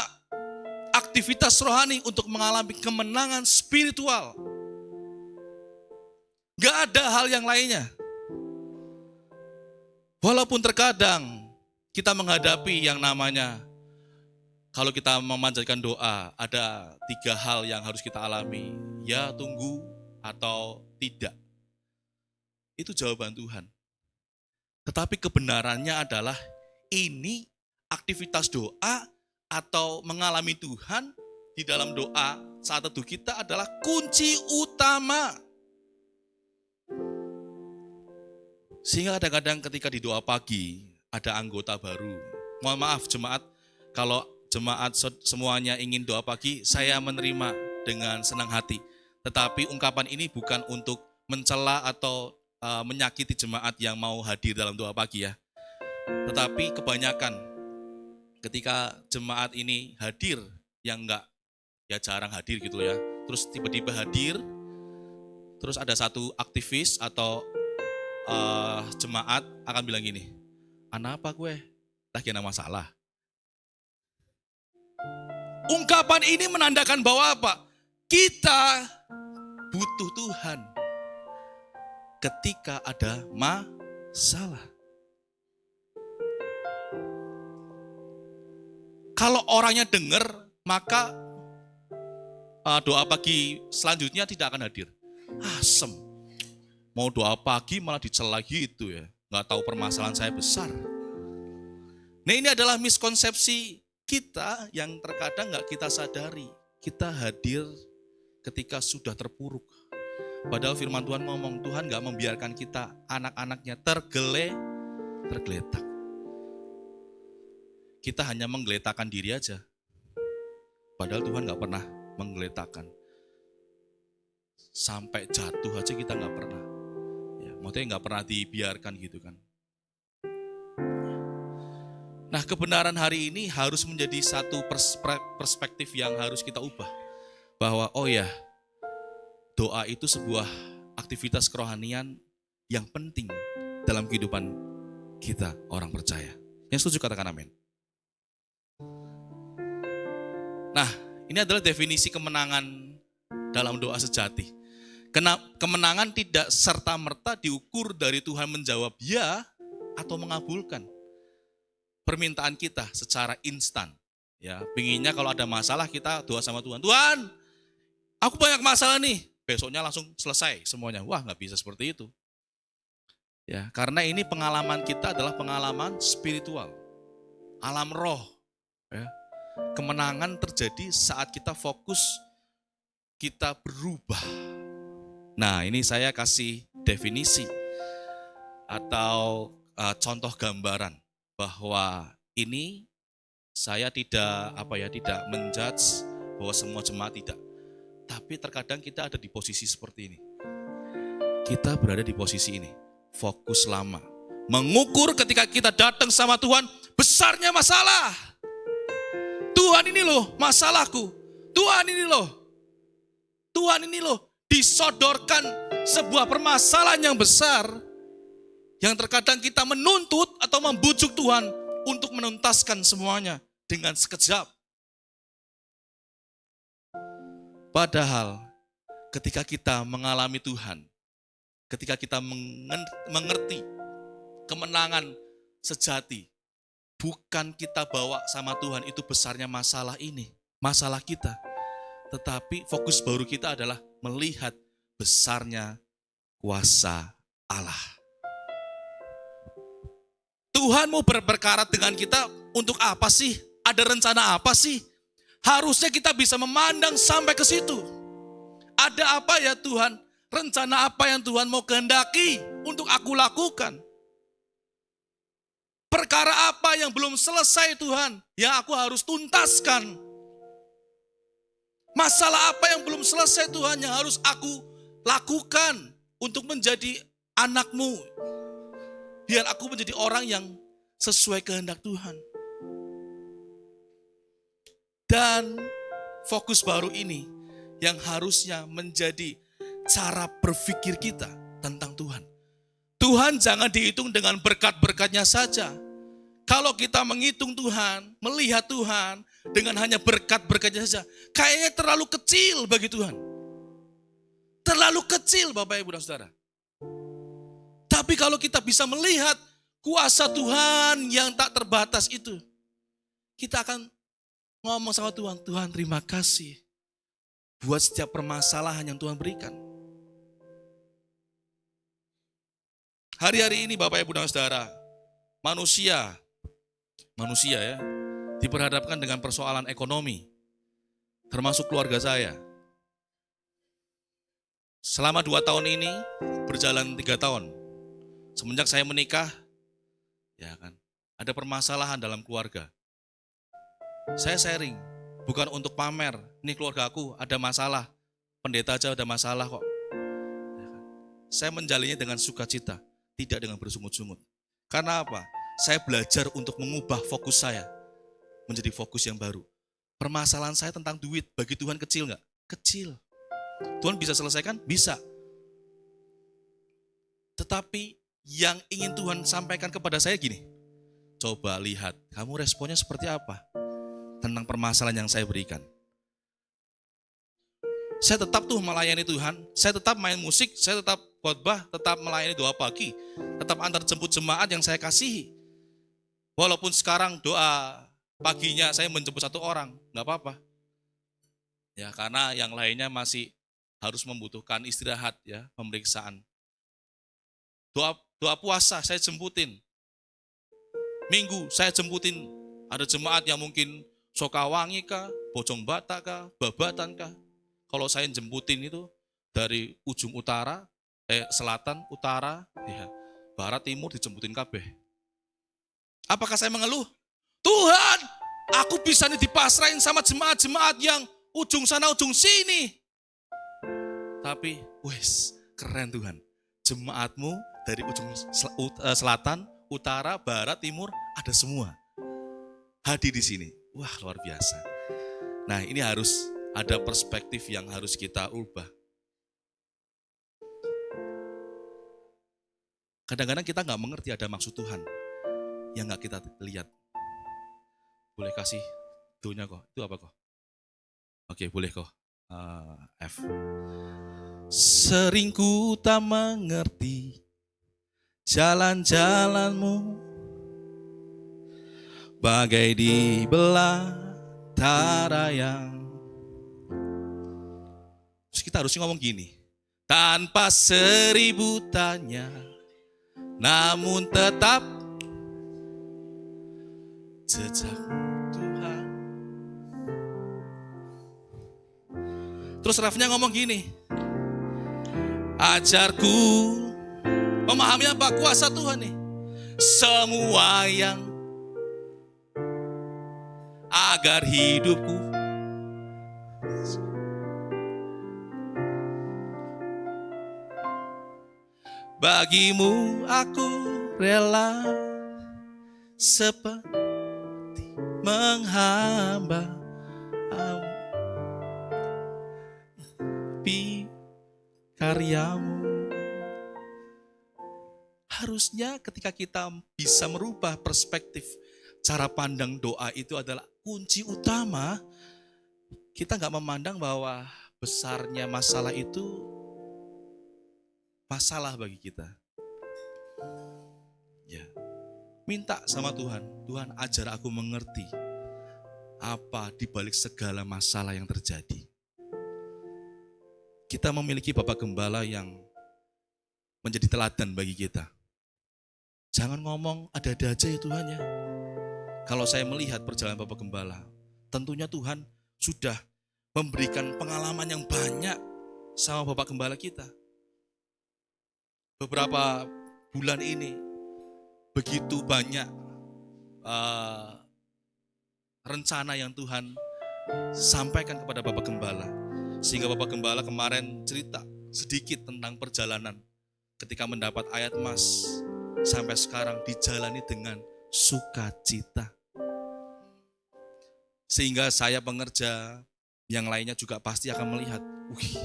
aktivitas rohani untuk mengalami kemenangan spiritual. Gak ada hal yang lainnya. Walaupun terkadang kita menghadapi yang namanya, kalau kita memanjatkan doa, ada 3 hal yang harus kita alami. Ya, tunggu, atau tidak. Itu jawaban Tuhan. Tetapi kebenarannya adalah ini aktivitas doa atau mengalami Tuhan di dalam doa saat teduh kita adalah kunci utama. Sehingga kadang-kadang ketika di doa pagi ada anggota baru. Mohon maaf jemaat, kalau jemaat semuanya ingin doa pagi, saya menerima dengan senang hati. Tetapi ungkapan ini bukan untuk mencela atau menyakiti jemaat yang mau hadir dalam doa pagi ya. Tetapi kebanyakan ketika jemaat ini hadir yang enggak, ya jarang hadir gitu ya. Terus tiba-tiba hadir, terus ada satu aktivis atau jemaat akan bilang gini, "Apa gue? Lagi ada masalah." Ungkapan ini menandakan bahwa apa? Kita butuh Tuhan ketika ada masalah. Kalau orangnya dengar, maka doa pagi selanjutnya tidak akan hadir. Asem. Mau doa pagi malah dicela gitu ya. Nggak tahu permasalahan saya besar. Nah, ini adalah miskonsepsi kita yang terkadang nggak kita sadari. Kita hadir ketika sudah terpuruk. Padahal firman Tuhan ngomong, Tuhan gak membiarkan kita, anak-anaknya tergeletak. Kita hanya menggeletakkan diri aja. Padahal Tuhan gak pernah menggeletakkan. Sampai jatuh aja kita gak pernah. Ya, maksudnya gak pernah dibiarkan gitu kan. Nah, kebenaran hari ini harus menjadi satu perspektif yang harus kita ubah. Bahwa oh ya, doa itu sebuah aktivitas kerohanian yang penting dalam kehidupan kita orang percaya. Yang setuju katakan amin. Nah, ini adalah definisi kemenangan dalam doa sejati. Kemenangan tidak serta-merta diukur dari Tuhan menjawab ya atau mengabulkan permintaan kita secara instan. Ya, pinginnya kalau ada masalah kita doa sama Tuhan. Tuhan, aku banyak masalah nih. Besoknya langsung selesai semuanya. Wah, nggak bisa seperti itu. Ya, karena ini pengalaman kita adalah pengalaman spiritual. Alam roh. Ya. Kemenangan terjadi saat kita fokus, kita berubah. Nah, ini saya kasih definisi atau contoh gambaran bahwa ini saya tidak menjudge bahwa semua jemaat tidak. Tapi terkadang kita ada di posisi seperti ini. Kita berada di posisi ini. Fokus lama. Mengukur ketika kita datang sama Tuhan, besarnya masalah. Tuhan ini loh masalahku. Tuhan ini loh. Tuhan ini loh. Disodorkan sebuah permasalahan yang besar. Yang terkadang kita menuntut atau membujuk Tuhan untuk menuntaskan semuanya dengan sekejap. Padahal ketika kita mengalami Tuhan, ketika kita mengerti kemenangan sejati, bukan kita bawa sama Tuhan itu besarnya masalah ini, masalah kita. Tetapi fokus baru kita adalah melihat besarnya kuasa Allah. Tuhan mau berperkara dengan kita untuk apa sih? Ada rencana apa sih? Harusnya kita bisa memandang sampai ke situ. Ada apa ya Tuhan? Rencana apa yang Tuhan mau kehendaki untuk aku lakukan? Perkara apa yang belum selesai Tuhan, yang aku harus tuntaskan? Masalah apa yang belum selesai Tuhan, yang harus aku lakukan untuk menjadi anak-Mu? Biar aku menjadi orang yang sesuai kehendak Tuhan. Dan fokus baru ini yang harusnya menjadi cara berpikir kita tentang Tuhan. Tuhan jangan dihitung dengan berkat-berkatnya saja. Kalau kita menghitung Tuhan, melihat Tuhan dengan hanya berkat-berkatnya saja, kayaknya terlalu kecil bagi Tuhan. Terlalu kecil Bapak Ibu dan Saudara. Tapi kalau kita bisa melihat kuasa Tuhan yang tak terbatas itu, kita akan ngomong sama Tuhan, Tuhan terima kasih buat setiap permasalahan yang Tuhan berikan. Hari-hari ini Bapak Ibu dan Saudara, manusia ya, diperhadapkan dengan persoalan ekonomi, termasuk keluarga saya. Selama 2 tahun ini, berjalan 3 tahun, semenjak saya menikah, ya kan, ada permasalahan dalam keluarga. Saya sharing, bukan untuk pamer, ini keluarga aku ada masalah, pendeta aja ada masalah kok. Ya kan? Saya menjalinnya dengan sukacita, tidak dengan bersungut-sungut. Karena apa? Saya belajar untuk mengubah fokus saya menjadi fokus yang baru. Permasalahan saya tentang duit, bagi Tuhan kecil nggak? Kecil. Tuhan bisa selesaikan? Bisa. Tetapi yang ingin Tuhan sampaikan kepada saya gini, coba lihat, kamu responnya seperti apa tentang permasalahan yang saya berikan. Saya tetap tuh melayani Tuhan, saya tetap main musik, saya tetap khotbah, tetap melayani doa pagi, tetap antar jemput jemaat yang saya kasihi. Walaupun sekarang doa paginya saya menjemput 1 orang, nggak apa-apa. Ya karena yang lainnya masih harus membutuhkan istirahat ya, pemeriksaan. Doa puasa saya jemputin. Minggu saya jemputin, ada jemaat yang mungkin Sokawangi kah, Bojong Batak kah, Babatan kah. Kalau saya jemputin itu dari ujung utara, selatan, utara, ya, barat, timur dijemputin kabeh. Apakah saya mengeluh? Tuhan, aku bisa nih dipasrahin sama jemaat-jemaat yang ujung sana, ujung sini. Tapi, wes, keren Tuhan. Jemaatmu dari ujung selatan, utara, barat, timur, ada semua. Hadir di sini. Wah, luar biasa. Nah, ini harus ada perspektif yang harus kita ubah. Kadang-kadang kita nggak mengerti ada maksud Tuhan yang nggak kita lihat. Boleh kasih do-nya kok? Itu apa kok? Oke, boleh kok. F. Sering ku tak mengerti jalan-jalanmu, bagai di belantara yang. Terus kita harus ngomong gini, tanpa 1000 tanya, namun tetap jejak Tuhan. Terus refnya ngomong gini, ajarku memahami apa kuasa Tuhan nih. Semua yang agar hidupku bagimu aku rela seperti menghamba karyamu. Harusnya ketika kita bisa merubah perspektif cara pandang doa itu adalah kunci utama. Kita nggak memandang bahwa besarnya masalah itu masalah bagi kita. Ya, minta sama Tuhan, Tuhan ajar aku mengerti apa di balik segala masalah yang terjadi. Kita memiliki Bapak Gembala yang menjadi teladan bagi kita. Jangan ngomong ada-ada aja ya Tuhan ya. Kalau saya melihat perjalanan Bapak Gembala, tentunya Tuhan sudah memberikan pengalaman yang banyak sama Bapak Gembala kita. Beberapa bulan ini begitu banyak rencana yang Tuhan sampaikan kepada Bapak Gembala. Sehingga Bapak Gembala kemarin cerita sedikit tentang perjalanan ketika mendapat ayat emas. Sampai sekarang dijalani dengan sukacita. Sehingga saya pengerja yang lainnya juga pasti akan melihat, wih,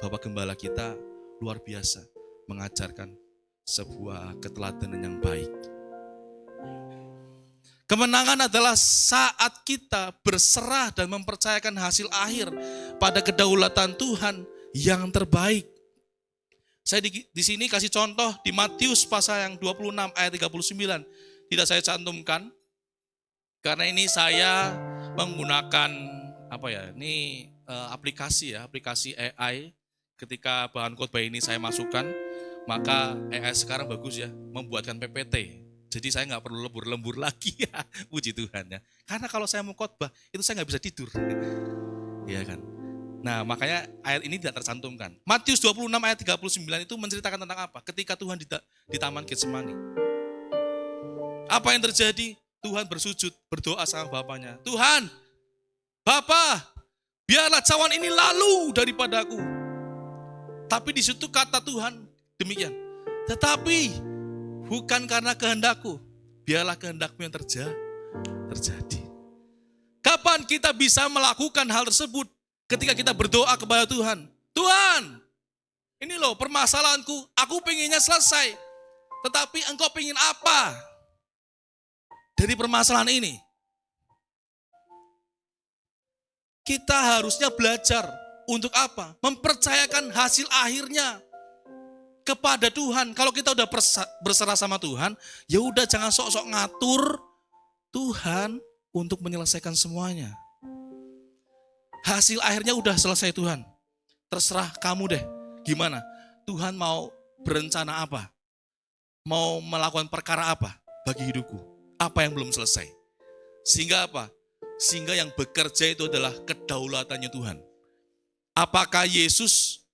Bapak Gembala kita luar biasa mengajarkan sebuah keteladanan yang baik. Kemenangan adalah saat kita berserah dan mempercayakan hasil akhir pada kedaulatan Tuhan yang terbaik. Saya di sini kasih contoh di Matius pasal yang 26 ayat 39. Tidak saya cantumkan karena ini saya menggunakan aplikasi AI. Ketika bahan khotbah ini saya masukkan, maka AI sekarang bagus ya, membuatkan PPT. Jadi saya nggak perlu lembur-lembur lagi ya, puji Tuhan ya. Karena kalau saya mau khotbah, itu saya nggak bisa tidur. Iya kan? Nah makanya ayat ini tidak tercantumkan. Matius 26 ayat 39 itu menceritakan tentang apa? Ketika Tuhan di Taman Getsemani. Apa yang terjadi? Tuhan bersujud, berdoa sama Bapaknya. Tuhan, Bapa, biarlah cawan ini lalu daripadaku. Tapi di situ kata Tuhan demikian. Tetapi bukan karena kehendakku, biarlah kehendakmu yang terjadi. Kapan kita bisa melakukan hal tersebut? Ketika kita berdoa kepada Tuhan. Tuhan, ini loh permasalahanku, aku pengennya selesai. Tetapi engkau pengen apa dari permasalahan ini? Kita harusnya belajar untuk apa? Mempercayakan hasil akhirnya kepada Tuhan. Kalau kita udah berserah sama Tuhan, ya udah jangan sok-sok ngatur Tuhan untuk menyelesaikan semuanya. Hasil akhirnya udah selesai Tuhan. Terserah kamu deh. Gimana? Tuhan mau berencana apa? Mau melakukan perkara apa bagi hidupku? Apa yang belum selesai? Sehingga apa? Sehingga yang bekerja itu adalah kedaulatannya Tuhan. Apakah Yesus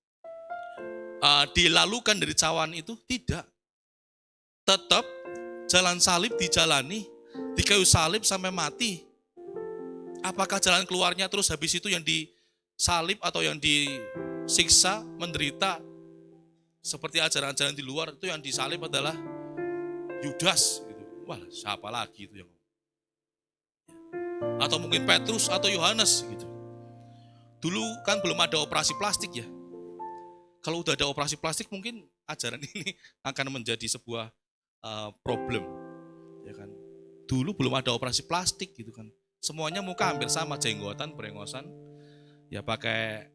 dilalukan dari cawan itu? Tidak. Tetap jalan salib dijalani, di kayu salib sampai mati. Apakah jalan keluarnya terus habis itu yang disalib atau yang disiksa, menderita? Seperti ajaran-ajaran di luar itu yang disalib adalah Yudas. Gitu. Wah, siapa lagi itu yang? Atau mungkin Petrus atau Yohanes gitu. Dulu kan belum ada operasi plastik ya. Kalau udah ada operasi plastik mungkin ajaran ini akan menjadi sebuah problem, ya kan? Dulu belum ada operasi plastik gitu kan. Semuanya muka hampir sama, jenggotan, berengosan, ya pakai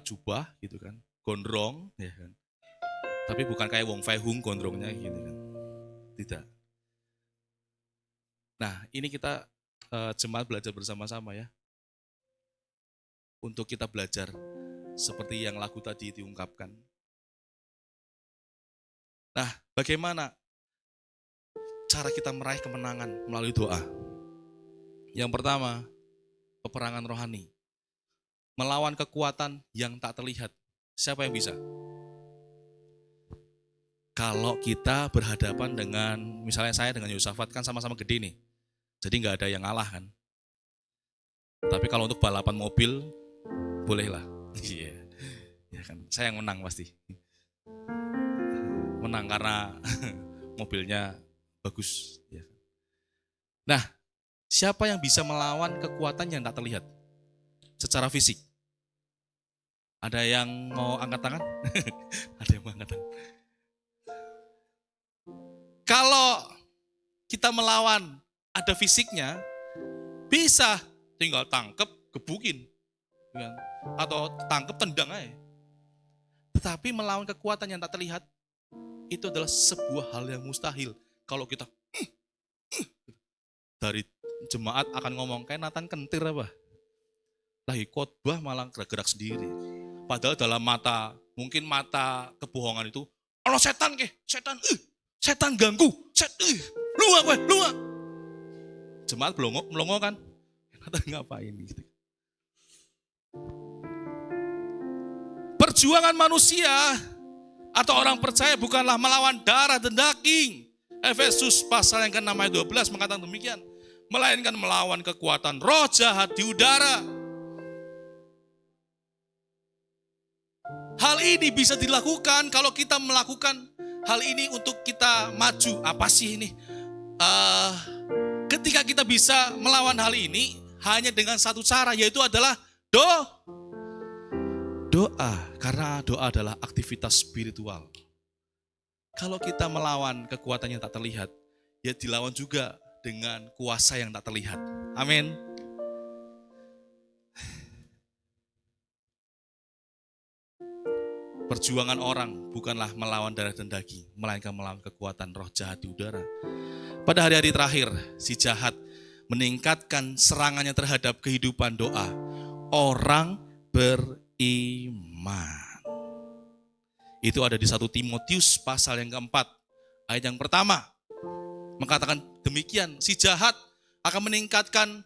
jubah gitu kan, gondrong, ya kan. Tapi bukan kayak Wong Fei Hung gondrongnya gitu kan. Tidak. Nah ini kita jemaat belajar bersama-sama ya. Untuk kita belajar seperti yang lagu tadi diungkapkan. Nah, bagaimana cara kita meraih kemenangan melalui doa? Yang pertama, peperangan rohani. Melawan kekuatan yang tak terlihat. Siapa yang bisa? Kalau kita berhadapan dengan, misalnya saya dengan Yosafat kan sama-sama gede nih. Jadi nggak ada yang ngalah kan. Tapi kalau untuk balapan mobil, bolehlah. Iya. Ya kan, saya yang menang pasti. Menang karena mobilnya bagus. Ya. Nah, siapa yang bisa melawan kekuatan yang tak terlihat secara fisik? Ada yang mau angkat tangan? Ada yang mau angkat tangan? Kalau kita melawan ada fisiknya, bisa tinggal tangkep, gebukin. Atau tangkep, tendang aja. Tetapi melawan kekuatan yang tak terlihat, itu adalah sebuah hal yang mustahil. Kalau kita dari jemaat akan ngomong, kayak Nathan kentir apa? Lagi khotbah malah gerak-gerak sendiri. Padahal dalam mata, mungkin mata kebohongan itu, Allah setan setan ganggu, lu apa? Jemaat melongo kan? Nathan ngapain gitu. Perjuangan manusia atau orang percaya bukanlah melawan darah dan daging. Efesus pasal yang ke-6 ayat 12 mengatakan demikian. Melainkan melawan kekuatan roh jahat di udara. Hal ini bisa dilakukan kalau kita melakukan hal ini untuk kita maju. Apa sih ini? Ketika kita bisa melawan hal ini hanya dengan satu cara, yaitu adalah doa. Karena doa adalah aktivitas spiritual. Kalau kita melawan kekuatan yang tak terlihat, ya dilawan juga dengan kuasa yang tak terlihat. Amin. Perjuangan orang bukanlah melawan darah dan daging, melainkan melawan kekuatan roh jahat di udara. Pada hari-hari terakhir, si jahat meningkatkan serangannya terhadap kehidupan doa orang beriman. Itu ada di 1 Timotius pasal yang keempat, ayat yang pertama. Mengatakan demikian, si jahat akan meningkatkan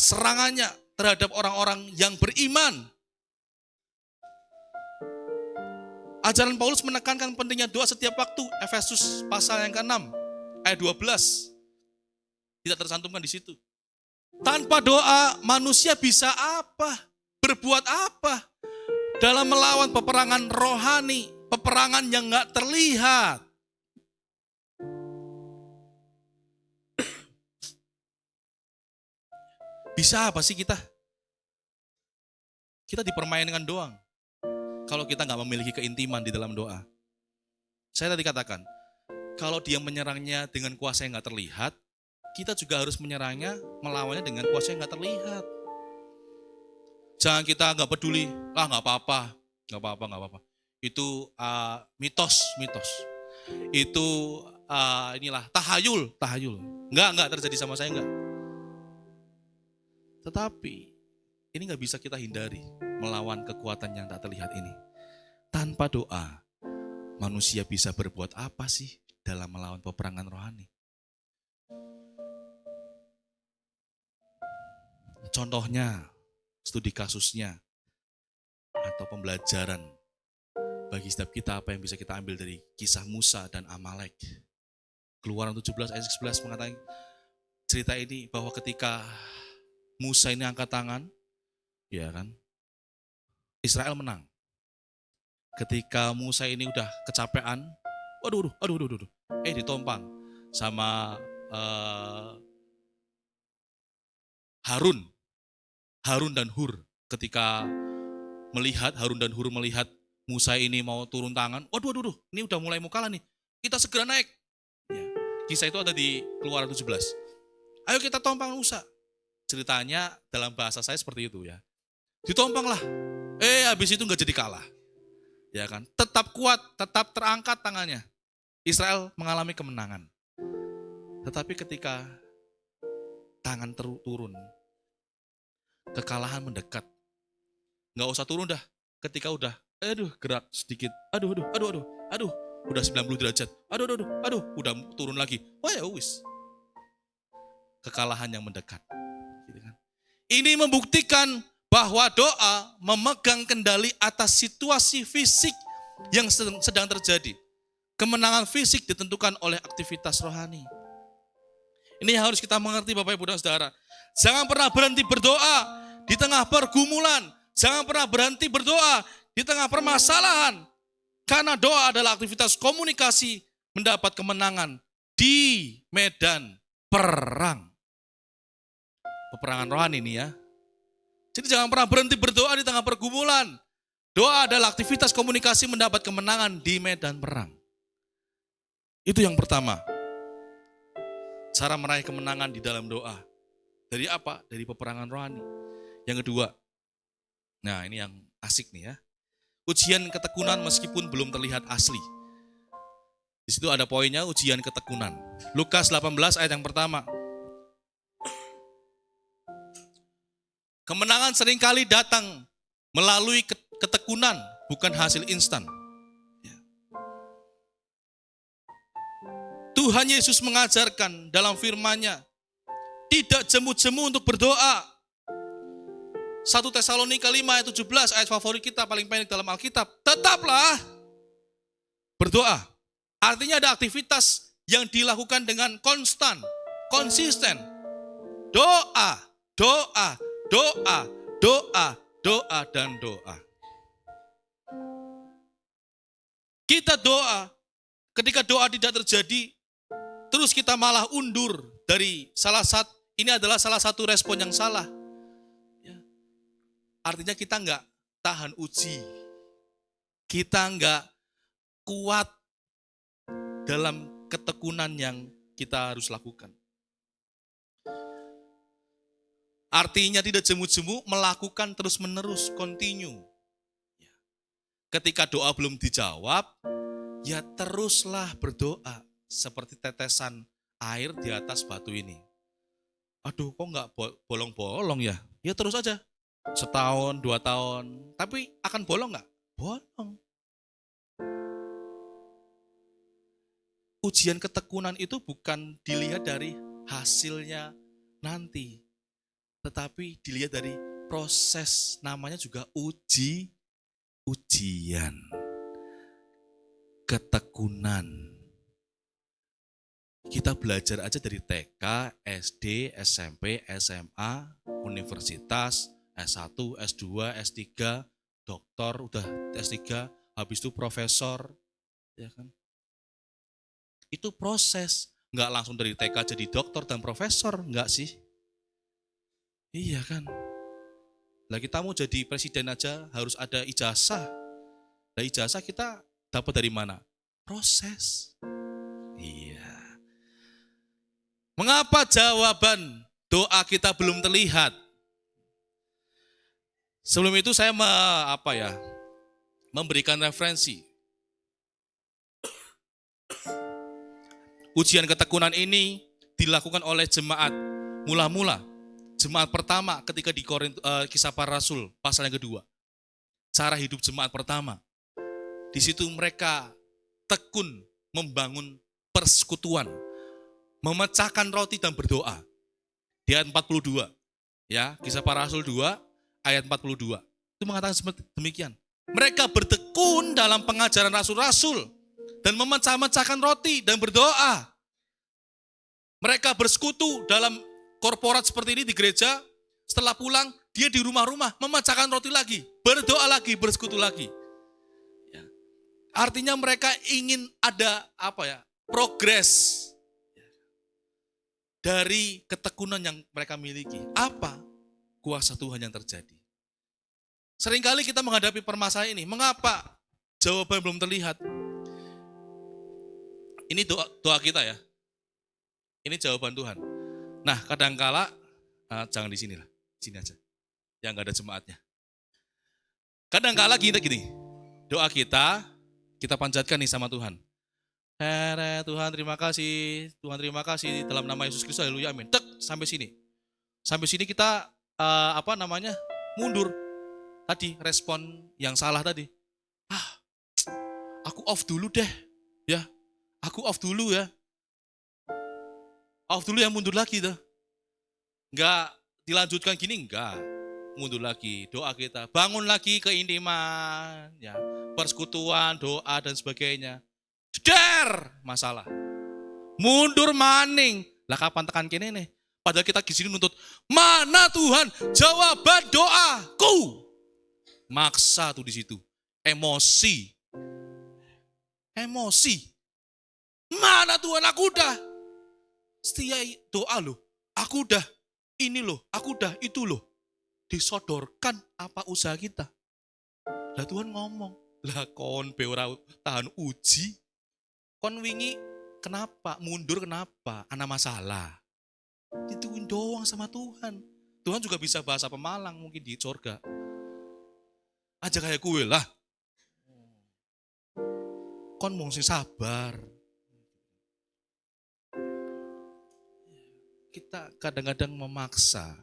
serangannya terhadap orang-orang yang beriman. Ajaran Paulus menekankan pentingnya doa setiap waktu. Efesus pasal yang ke-6 ayat 12. Tidak tersantumkan di situ. Tanpa doa manusia bisa apa? Berbuat apa? Dalam melawan peperangan rohani, peperangan yang gak terlihat. Bisa apa sih kita? Kita dipermainkan doang. Kalau kita nggak memiliki keintiman di dalam doa. Saya tadi katakan, kalau dia menyerangnya dengan kuasa yang nggak terlihat, kita juga harus menyerangnya, melawannya dengan kuasa yang nggak terlihat. Jangan kita nggak peduli, nggak apa-apa. Itu mitos. Itu inilah tahayul. Nggak terjadi sama saya nggak. Tetapi ini nggak bisa kita hindari. Melawan kekuatan yang tak terlihat ini. Tanpa doa, manusia bisa berbuat apa sih dalam melawan peperangan rohani? Contohnya, studi kasusnya, atau pembelajaran bagi setiap kita apa yang bisa kita ambil dari kisah Musa dan Amalek. Keluaran 17 ayat 11 mengatakan cerita ini bahwa ketika Musa ini angkat tangan, ya kan? Israel menang. Ketika Musa ini udah kecapean, ditompang sama Harun dan Hur. Ketika Harun dan Hur melihat Musa ini mau turun tangan, ini udah mulai mau kalah nih. Kita segera naik. Ya, kisah itu ada di Keluaran 17. Ayo kita tompang Musa. Ceritanya dalam bahasa saya seperti itu ya. Ditompang lah. Habis itu nggak jadi kalah. Ya kan? Tetap kuat, tetap terangkat tangannya. Israel mengalami kemenangan. Tetapi ketika tangan turun, kekalahan mendekat. Nggak usah turun dah. Ketika udah, gerak sedikit. Udah 90 derajat. Udah turun lagi. Wah ya wis. Kekalahan yang mendekat. Gitu kan? Ini membuktikan bahwa doa memegang kendali atas situasi fisik yang sedang terjadi. Kemenangan fisik ditentukan oleh aktivitas rohani. Ini yang harus kita mengerti Bapak Ibu dan Saudara. Jangan pernah berhenti berdoa di tengah pergumulan. Jangan pernah berhenti berdoa di tengah permasalahan. Karena doa adalah aktivitas komunikasi mendapat kemenangan di medan perang. Peperangan rohani ini ya. Jadi jangan pernah berhenti berdoa di tengah pergumulan. Doa adalah aktivitas komunikasi mendapat kemenangan di medan perang. Itu yang pertama. Cara meraih kemenangan di dalam doa. Dari apa? Dari peperangan rohani. Yang kedua. Nah ini yang asik nih ya. Ujian ketekunan meskipun belum terlihat asli. Di situ ada poinnya ujian ketekunan. Lukas 18 ayat yang pertama. Kemenangan seringkali datang melalui ketekunan, bukan hasil instan. Tuhan Yesus mengajarkan dalam firman-Nya, tidak jemu-jemu untuk berdoa. 1 Tesalonika 5 ayat 17, ayat favorit kita paling pendek dalam Alkitab. Tetaplah berdoa. Artinya ada aktivitas yang dilakukan dengan konstan, konsisten. Doa, doa, doa, doa, doa, dan doa. Kita doa, ketika doa tidak terjadi, terus kita malah undur dari ini adalah salah satu respon yang salah. Ya. Artinya kita enggak tahan uji. Kita enggak kuat dalam ketekunan yang kita harus lakukan. Artinya tidak jemu-jemu, melakukan terus-menerus, continue. Ya. Ketika doa belum dijawab, ya teruslah berdoa. Seperti tetesan air di atas batu ini. Aduh, kok nggak bolong-bolong ya? Ya terus aja. Setahun, 2 tahun. Tapi akan bolong nggak? Bolong. Ujian ketekunan itu bukan dilihat dari hasilnya nanti. Tetapi dilihat dari proses. Namanya juga ujian. Ketekunan. Kita belajar aja dari TK, SD, SMP, SMA, universitas, S1, S2, S3, doktor, udah S3, habis itu profesor, ya kan? Itu proses, nggak langsung dari TK jadi dokter dan profesor, nggak sih? Iya kan? Lah kita mau jadi presiden aja harus ada ijazah. Nah ijazah kita dapat dari mana? Proses. Iya. Mengapa jawaban doa kita belum terlihat? Sebelum itu saya memberikan referensi. Ujian ketekunan ini dilakukan oleh jemaat mula-mula. Jemaat pertama ketika di Kisah Para Rasul pasal yang kedua. Cara hidup jemaat pertama. Di situ mereka tekun membangun persekutuan. Memecahkan roti dan berdoa. Di ayat 42. Ya, Kisah Para Rasul 2 ayat 42. Itu mengatakan seperti demikian. Mereka bertekun dalam pengajaran rasul-rasul dan memecah-mecahkan roti dan berdoa. Mereka bersekutu dalam korporat seperti ini di gereja. Setelah pulang, dia di rumah-rumah memecahkan roti lagi, berdoa lagi, bersekutu lagi. Ya. Artinya mereka ingin ada progres dari ketekunan yang mereka miliki. Apa? Kuasa Tuhan yang terjadi. Seringkali kita menghadapi permasalahan ini. Mengapa jawaban belum terlihat? Ini doa kita ya. Ini jawaban Tuhan. Nah, kadangkala jangan di sini lah. Sini aja. Yang nggak ada jemaatnya. Kadangkala gini. Doa kita panjatkan nih sama Tuhan. Tuhan terima kasih, Tuhan terima kasih dalam nama Yesus Kristus, haleluya, amin. Sampai sini. Sampai sini kita mundur. Tadi respon yang salah tadi. Aku off dulu deh. Ya. Aku off dulu ya. Off dulu yang mundur lagi tuh. Enggak dilanjutkan gini, enggak. Mundur lagi, doa kita. Bangun lagi keintiman, ya. Persekutuan, doa dan sebagainya. Jeder masalah. Mundur maning. Lah kapan tekan kene nih? Padahal kita di sini nuntut, mana Tuhan jawaban doaku? Maksa tuh di situ. Emosi. Mana Tuhan, aku udah setia doa loh. Aku udah ini loh, aku udah itu loh. Disodorkan apa usaha kita. Lah Tuhan ngomong, lah kon be ora tahan uji. Kon wingi kenapa? Mundur kenapa? Ana masalah. Dituin doang sama Tuhan. Tuhan juga bisa bahasa pemalang mungkin di surga. Aja kayak kue lah. Kon mesti sabar. Kita kadang-kadang memaksa.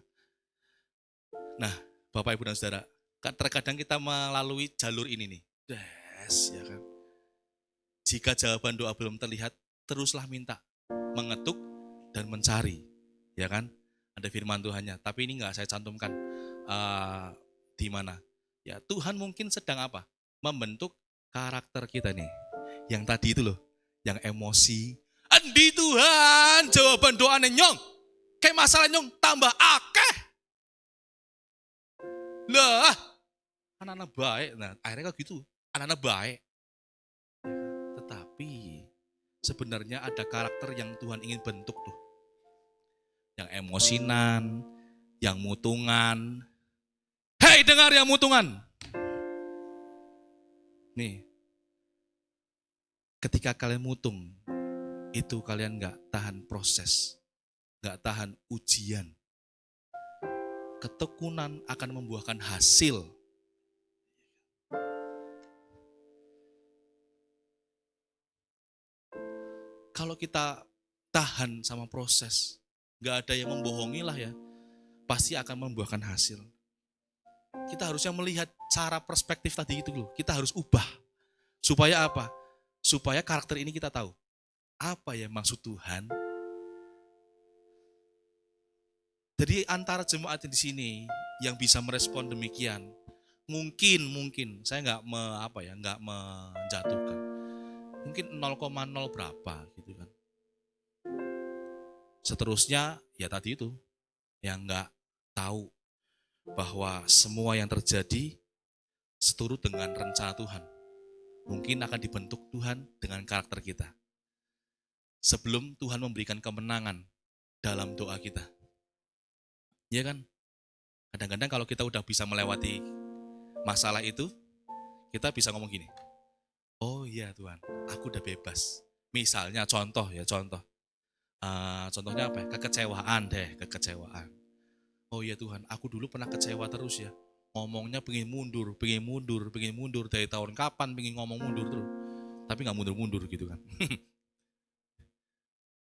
Nah, Bapak Ibu dan Saudara, terkadang kita melalui jalur ini nih. Ya kan. Jika jawaban doa belum terlihat, teruslah minta, mengetuk dan mencari, ya kan? Ada firman Tuhannya, tapi ini enggak saya cantumkan. di mana? Ya Tuhan mungkin sedang apa? Membentuk karakter kita nih. Yang tadi itu loh, yang emosi. Endi Tuhan, jawaban doanya nyong. Kayak masalah nyong tambah akeh. Lah, anak-anak baik. Nah, akhirnya kayak gitu. Anak-anak baik. Tetapi sebenarnya ada karakter yang Tuhan ingin bentuk tuh. Yang emosinan, yang mutungan. Hei dengar yang mutungan. Nih, ketika kalian mutung, itu kalian gak tahan proses, gak tahan ujian. Ketekunan akan membuahkan hasil. Kalau kita tahan sama proses, gak ada yang membohongi lah ya, pasti akan membuahkan hasil. Kita harusnya melihat cara perspektif tadi itu loh, kita harus ubah. Supaya apa? Supaya karakter ini kita tahu. Apa ya maksud Tuhan? Jadi antara jemaat di sini yang bisa merespon demikian, mungkin saya nggak menjatuhkan, mungkin 0,0 berapa gitu kan. Seterusnya ya tadi itu yang nggak tahu bahwa semua yang terjadi seturut dengan rencana Tuhan. Mungkin akan dibentuk Tuhan dengan karakter kita. Sebelum Tuhan memberikan kemenangan dalam doa kita. Iya kan? Kadang-kadang kalau kita udah bisa melewati masalah itu, kita bisa ngomong gini, oh iya Tuhan, aku udah bebas. Misalnya contoh. Contohnya apa ya? Kekecewaan. Oh iya Tuhan, aku dulu pernah kecewa terus ya. Ngomongnya pengen mundur dari tahun kapan pengen ngomong mundur terus. Tapi gak mundur-mundur gitu kan.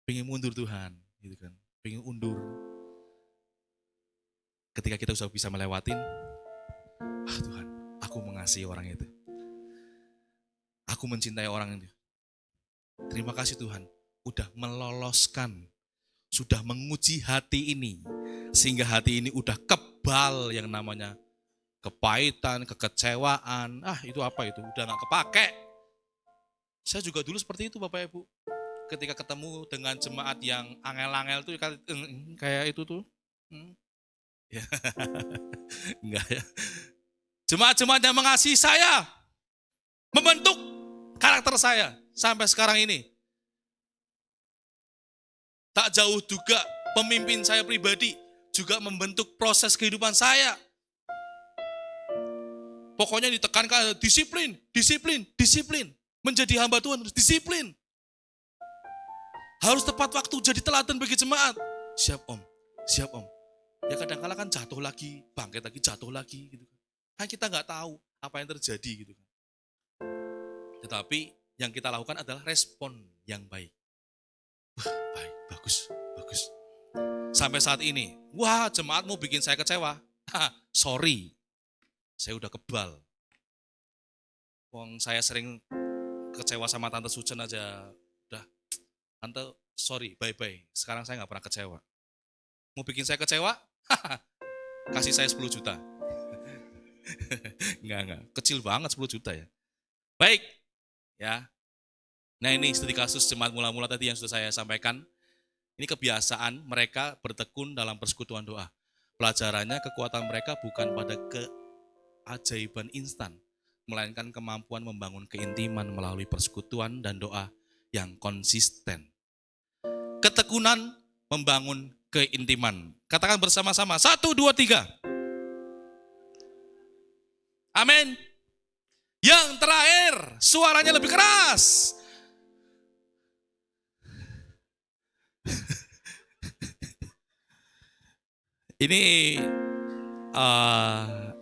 Pengen mundur Tuhan, gitu kan. Pengen undur. Ketika kita sudah bisa melewatin, Tuhan, aku mengasihi orang itu. Aku mencintai orang itu. Terima kasih Tuhan, udah meloloskan, sudah menguji hati ini. Sehingga hati ini udah kebal yang namanya kepahitan, kekecewaan. Itu apa itu? Udah gak kepake. Saya juga dulu seperti itu Bapak Ibu. Ketika ketemu dengan jemaat yang angel-angel tuh kayak itu tuh. Ya. Enggak ya. Jemaat-jemaat yang mengasihi saya, membentuk karakter saya sampai sekarang ini. Tak jauh juga pemimpin saya pribadi juga membentuk proses kehidupan saya. Pokoknya ditekankan disiplin. Menjadi hamba Tuhan harus disiplin. Harus tepat waktu jadi teladan bagi jemaat. Siap om. Ya kadang-kala kan jatuh lagi, bangkit lagi, jatuh lagi gitu kan. Kan kita nggak tahu apa yang terjadi gitu kan. Tetapi yang kita lakukan adalah respon yang baik. Baik, bagus. Sampai saat ini, jemaat mau bikin saya kecewa. Sorry, saya udah kebal. Wong saya sering kecewa sama Tante Sucen aja. Udah, Tante sorry, bye-bye. Sekarang saya nggak pernah kecewa. Mau bikin saya kecewa? Kasih saya 10 juta. Enggak. Kecil banget 10 juta ya. Baik. Ya. Nah ini studi kasus jemaat mula-mula tadi yang sudah saya sampaikan. Ini kebiasaan mereka bertekun dalam persekutuan doa. Pelajarannya kekuatan mereka bukan pada keajaiban instan. Melainkan kemampuan membangun keintiman melalui persekutuan dan doa yang konsisten. Ketekunan membangun keintiman. Katakan bersama-sama. 1, 2, 3. Amin. Yang terakhir, suaranya lebih keras. Ini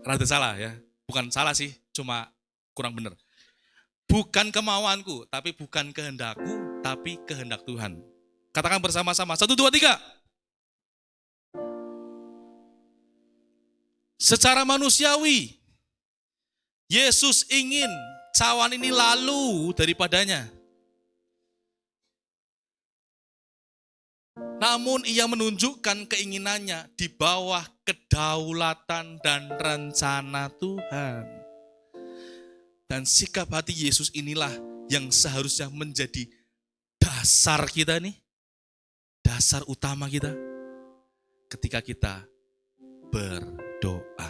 rada salah ya. Bukan salah sih, cuma kurang benar. Bukan kemauanku, tapi bukan kehendakku, tapi kehendak Tuhan. Katakan bersama-sama. 1, 2, 3. Secara manusiawi, Yesus ingin cawan ini lalu daripadanya. Namun ia menunjukkan keinginannya di bawah kedaulatan dan rencana Tuhan. Dan sikap hati Yesus inilah yang seharusnya menjadi dasar kita nih. Dasar utama kita ketika kita berdoa.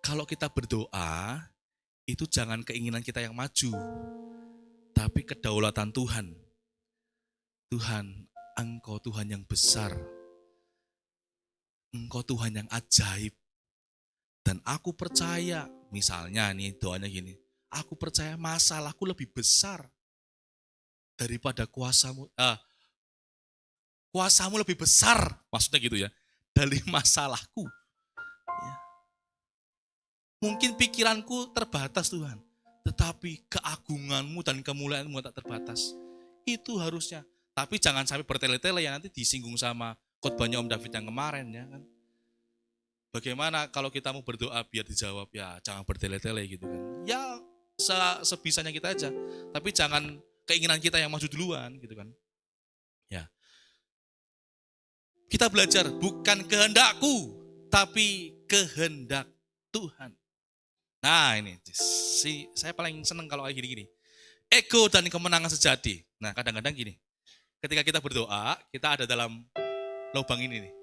Kalau kita berdoa, itu jangan keinginan kita yang maju, tapi kedaulatan Tuhan. Tuhan, Engkau Tuhan yang besar. Engkau Tuhan yang ajaib. Dan aku percaya, misalnya nih doanya gini, aku percaya masalahku lebih besar daripada kuasamu. Kuasamu lebih besar, maksudnya gitu ya, dari masalahku. Ya. Mungkin pikiranku terbatas Tuhan, tetapi keagunganmu dan kemuliaanmu tak terbatas. Itu harusnya. Tapi jangan sampai bertele-tele ya, nanti disinggung sama khotbahnya Om David yang kemarin ya kan. Bagaimana kalau kita mau berdoa biar dijawab, ya jangan bertele-tele gitu kan. Ya sebisanya kita aja, tapi jangan keinginan kita yang maju duluan gitu kan. Ya. Kita belajar bukan kehendakku, tapi kehendak Tuhan. Nah ini, saya paling seneng kalau kayak gini-gini. Ego dan kemenangan sejati. Nah kadang-kadang gini, ketika kita berdoa, kita ada dalam lubang ini nih.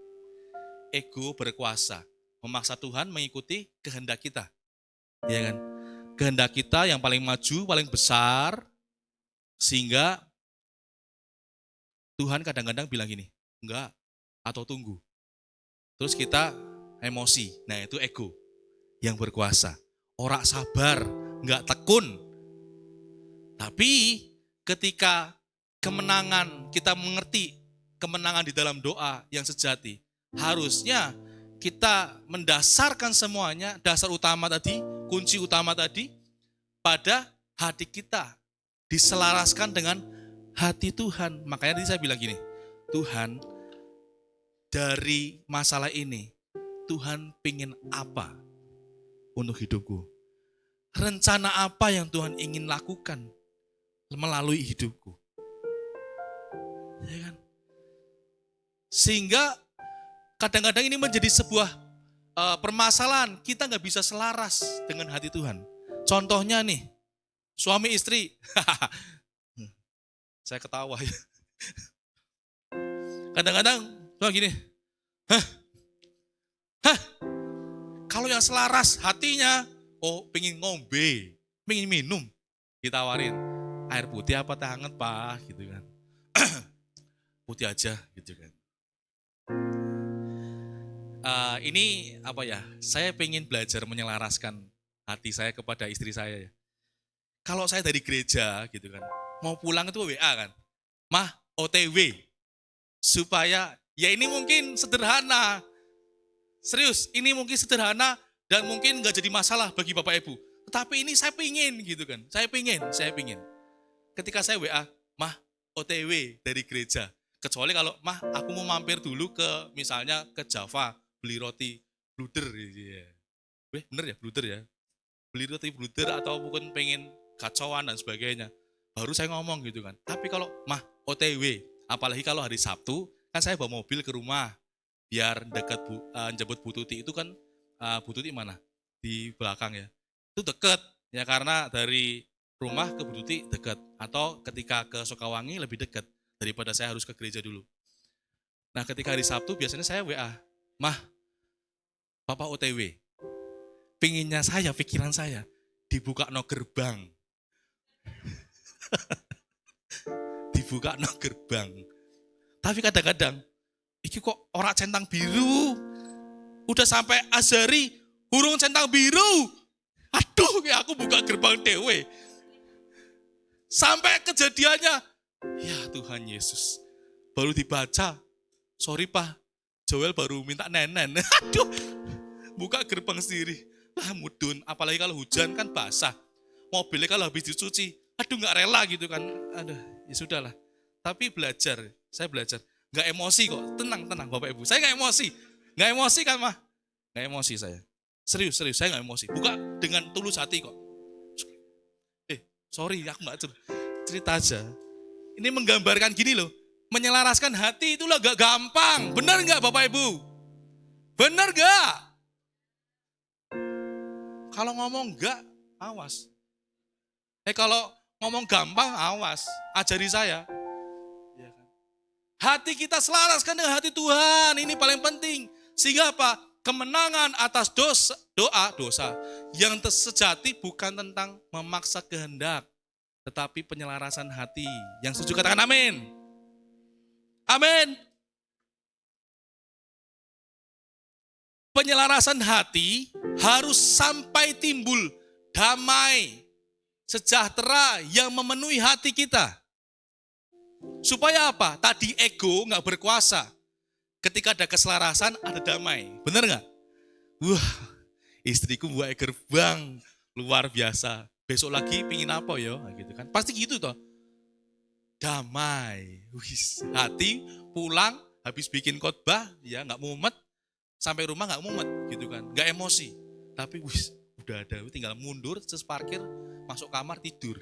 Ego berkuasa, memaksa Tuhan mengikuti kehendak kita. Ya kan? Kehendak kita yang paling maju, paling besar, sehingga Tuhan kadang-kadang bilang gini, enggak, atau tunggu. Terus kita emosi, nah itu ego yang berkuasa. Ora sabar, enggak tekun. Tapi ketika kemenangan, kita mengerti kemenangan di dalam doa yang sejati, harusnya kita mendasarkan semuanya, dasar utama tadi, kunci utama tadi, pada hati kita, diselaraskan dengan hati Tuhan. Makanya tadi saya bilang gini, Tuhan, dari masalah ini, Tuhan pingin apa untuk hidupku? Rencana apa yang Tuhan ingin lakukan melalui hidupku? Ya kan? Sehingga kadang-kadang ini menjadi sebuah permasalahan. Kita nggak bisa selaras dengan hati Tuhan. Contohnya nih, suami istri. Saya ketawa ya. Kadang-kadang cuma gini, kalau yang selaras hatinya, oh pengen ngombe, pengen minum, ditawarin air putih apa teh hangat pak, gitu kan. Putih aja, gitu kan. Ini apa ya? Saya pengen belajar menyelaraskan hati saya kepada istri saya. Ya. Kalau saya dari gereja, gitu kan, mau pulang itu WA kan, mah OTW, supaya ya ini mungkin sederhana, serius, ini mungkin sederhana dan mungkin nggak jadi masalah bagi Bapak Ibu. Tetapi ini saya pingin gitu kan, saya pingin. Ketika saya WA, mah OTW dari gereja. Kecuali kalau, mah aku mau mampir dulu ke misalnya ke Java, beli roti bluder. Ya. Bener ya bluder ya? Beli roti bluder atau mungkin pengen kacauan dan sebagainya. Baru saya ngomong gitu kan. Tapi kalau, mah OTW, apalagi kalau hari Sabtu, kan saya bawa mobil ke rumah. Biar dekat jemput Bu Tuti itu kan, Bu Tuti mana? Di belakang ya. Itu dekat ya karena dari rumah ke Bu Tuti dekat. Atau ketika ke Sukawangi lebih dekat daripada saya harus ke gereja dulu. Nah ketika hari Sabtu biasanya saya WA, mah Bapak OTW. Pinginnya saya, pikiran saya, dibuka no gerbang. Dibuka no gerbang. Tapi kadang-kadang, iki kok orang centang biru, udah sampai Azari, burung centang biru. Aduh, ya aku buka gerbang dewe. Sampai kejadiannya, ya Tuhan Yesus, baru dibaca, sorry Pak, Joel baru minta nenen. Aduh, buka gerbang sendiri. Lah mudun, apalagi kalau hujan kan basah. Mobilnya kalau habis dicuci, aduh gak rela gitu kan. Aduh, ya sudahlah. Tapi saya belajar. Gak emosi kok, tenang Bapak Ibu. Saya gak emosi kan mah. Gak emosi saya. Serius, saya gak emosi. Buka dengan tulus hati kok. Sorry, aku gak cerita aja. ini menggambarkan gini loh. Menyelaraskan hati itulah gak gampang. Benar gak Bapak Ibu? Benar gak? Kalau ngomong enggak, awas. Kalau ngomong gampang, awas. Ajari saya. Hati kita selaraskan dengan hati Tuhan. Ini paling penting. Sehingga apa? Kemenangan atas dosa yang sejati bukan tentang memaksa kehendak, tetapi penyelarasan hati. Yang setuju katakan amin. Amin. Penyelarasan hati harus sampai timbul damai, sejahtera yang memenuhi hati kita. Supaya apa? Tadi ego gak berkuasa. Ketika ada keselarasan, ada damai. Benar gak? Wah, istriku buat gerbang luar biasa. Besok lagi pingin apa ya? Gitu kan. Pasti gitu toh. Damai. Wis, hati pulang habis bikin khotbah ya gak mumet. Sampai rumah gak mumet gitu kan. Gak emosi. Tapi wis, udah ada. Tinggal mundur, terus parkir, masuk kamar, tidur.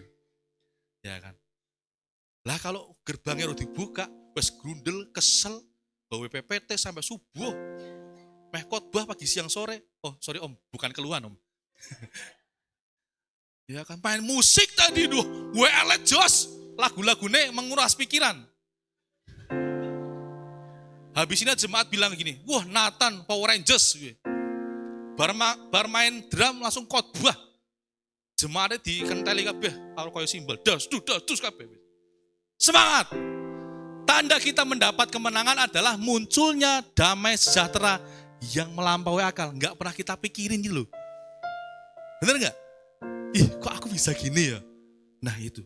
Ya kan. Lah kalau gerbangnya udah dibuka, wes grundel, kesel, bawa PPT sampai subuh. Meh khotbah pagi siang sore. Oh sorry om, bukan keluhan om. Ya kan, main musik tadi tuh, WL jos, lagu-lagunya menguras pikiran. Habis ini jemaat bilang gini, wah Nathan Power Rangers. Bar main drum langsung khotbah. Jemaatnya dikenteli kabeh, karo koyo simbol, dus kabeh. Semangat. Tanda kita mendapat kemenangan adalah munculnya damai sejahtera yang melampaui akal. Enggak pernah kita pikirin gitu loh. Bener enggak? Ih, kok aku bisa gini ya? Nah itu.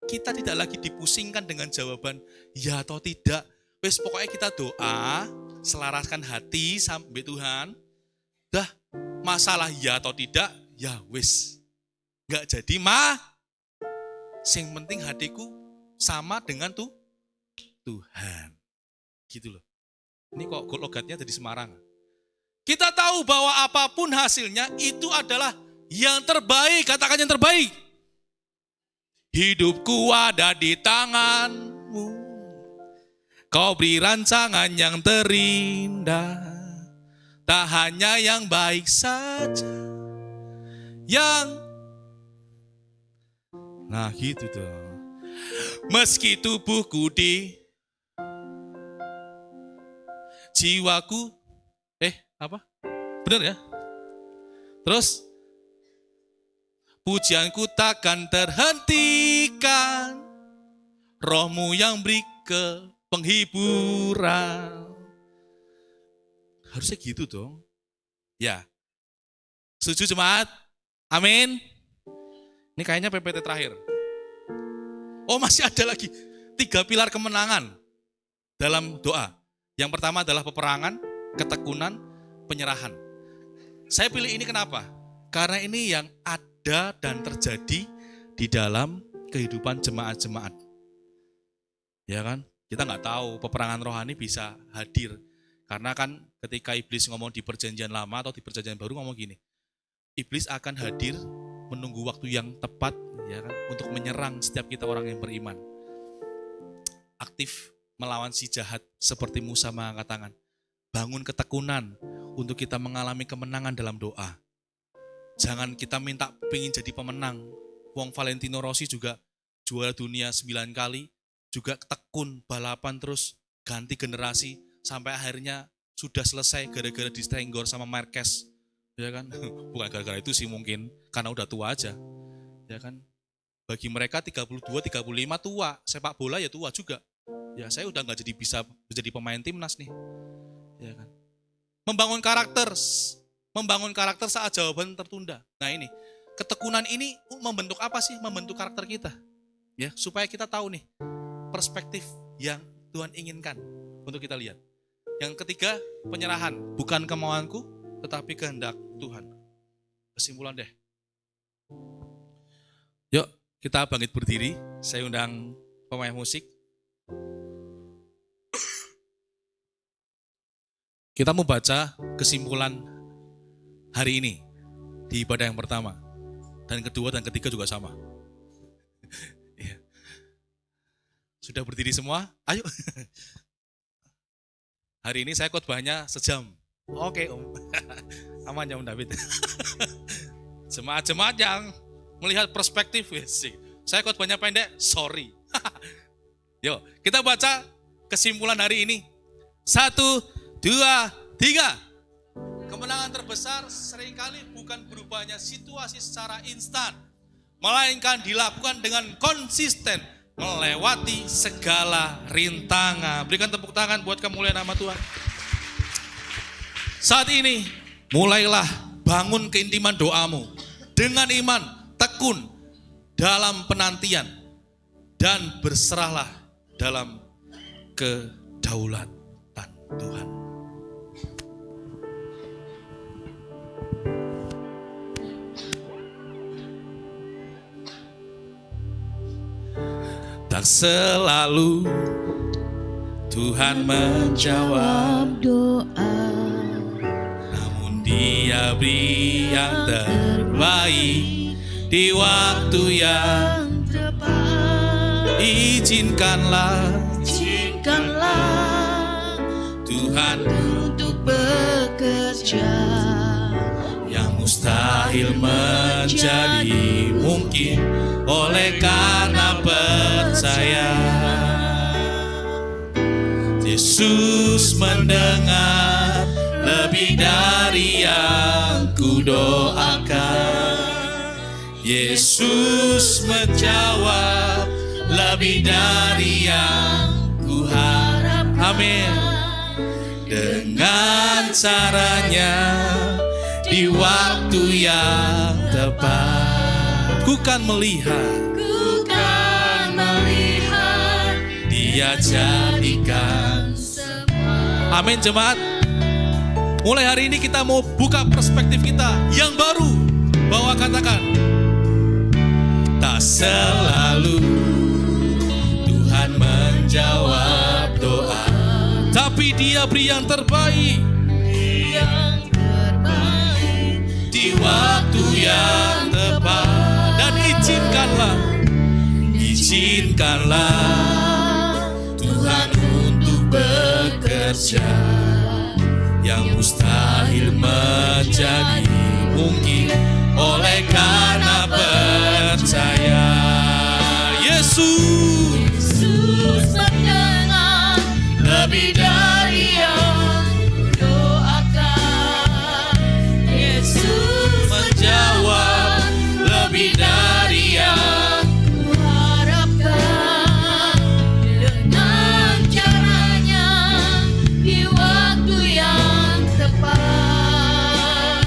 Kita tidak lagi dipusingkan dengan jawaban ya atau tidak. Wes pokoknya kita doa, selaraskan hati sampai Tuhan. Dah, masalah ya atau tidak, ya wes. Enggak jadi sing penting hatiku sama dengan Tuhan. Gitu loh. Ini kok logatnya dari Semarang. Kita tahu bahwa apapun hasilnya itu adalah yang terbaik. Katakan yang terbaik. Hidupku ada di tanganmu. Kau beri rancangan yang terindah. Tak hanya yang baik saja. Nah gitu dong. Meski tubuhku jiwaku, apa? Benar ya? Terus, pujianku takkan terhentikan, rohmu yang beri ke penghiburan. Harusnya gitu dong. Ya, setuju jemaat? Amin. Ini kayaknya PPT terakhir. Oh masih ada lagi 3 pilar kemenangan dalam doa. Yang pertama adalah peperangan, ketekunan, penyerahan. Saya pilih ini kenapa? Karena ini yang ada dan terjadi di dalam kehidupan jemaat-jemaat. Ya kan? Kita nggak tahu peperangan rohani bisa hadir. Karena kan ketika iblis ngomong di perjanjian lama atau di perjanjian baru ngomong gini. Iblis akan hadir menunggu waktu yang tepat ya kan, untuk menyerang setiap kita orang yang beriman. Aktif melawan si jahat seperti Musa mengangkat tangan. Bangun ketekunan untuk kita mengalami kemenangan dalam doa. Jangan kita minta pengen jadi pemenang. Wong Valentino Rossi juga juara dunia 9 kali, juga tekun balapan terus ganti generasi sampai akhirnya sudah selesai gara-gara distrenggor sama Marquez. Ya kan? Bukan gara-gara itu sih mungkin, karena udah tua aja. Ya kan? Bagi mereka 32, 35 tua, sepak bola ya tua juga. Ya saya udah nggak bisa menjadi pemain timnas nih. Ya kan? Membangun karakter saat jawaban tertunda. Nah ini, ketekunan ini membentuk apa sih? Membentuk karakter kita. Ya, supaya kita tahu nih perspektif yang Tuhan inginkan untuk kita lihat. Yang ketiga, penyerahan, bukan kemauanku tetapi kehendak Tuhan. Kesimpulan deh. Yuk, kita bangkit berdiri. Saya undang pemain musik. Kita mau baca kesimpulan hari ini di ibadah yang pertama. Dan kedua dan ketiga juga sama. Ya. Sudah berdiri semua? Ayo. Hari ini saya khotbahnya sejam. Oke Om. Aman ya Om David. Jemaat-jemaat yang melihat perspektif. Saya khotbahnya pendek, sorry. Yuk, kita baca kesimpulan hari ini. 1, 2, 3. Kemenangan terbesar seringkali bukan berubahnya situasi secara instan, melainkan dilakukan dengan konsisten melewati segala rintangan. Berikan tepuk tangan buat kemuliaan nama Tuhan. Saat ini, mulailah bangun keintiman doamu. Dengan iman, tekun dalam penantian. Dan berserahlah dalam kedaulatan Tuhan. Tak selalu Tuhan menjawab doa, namun Dia beri yang terbaik di waktu yang tepat. Izinkanlah Tuhan untuk bekerja, yang mustahil menjadi mungkin oleh karena percaya. Yesus mendengar lebih dari yang kudoakan. Yesus menjawab lebih dari yang kuharapkan. Amin. Dengan caranya di waktu yang tepat. Ku kan melihat Dia jadikan semua. Amin jemaat. Mulai hari ini kita mau buka perspektif kita yang baru. Bahwa katakan, tak selalu Tuhan menjawab doa, tapi Dia beri yang terbaik di waktu yang tepat. Dan izinkanlah Tuhan untuk bekerja, yang mustahil menjadi mungkin oleh karena percaya. Yesus mendengar lebih dari yang doakan. Yesus menjawab lebih dari yang kuharapkan. Dengan caranya di waktu yang tepat,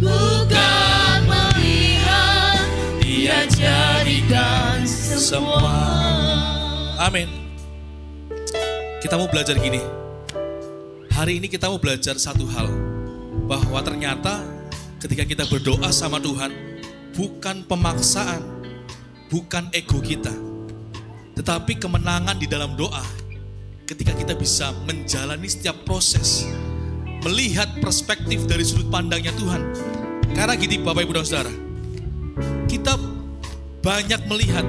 ku kan melihat Dia jadikan semua. Amin. Kita mau belajar gini. Hari ini kita mau belajar satu hal, bahwa ternyata ketika kita berdoa sama Tuhan, bukan pemaksaan, bukan ego kita, tetapi kemenangan di dalam doa. Ketika kita bisa menjalani setiap proses, melihat perspektif dari sudut pandangnya Tuhan. Karena gini Bapak Ibu dan Saudara, kita banyak melihat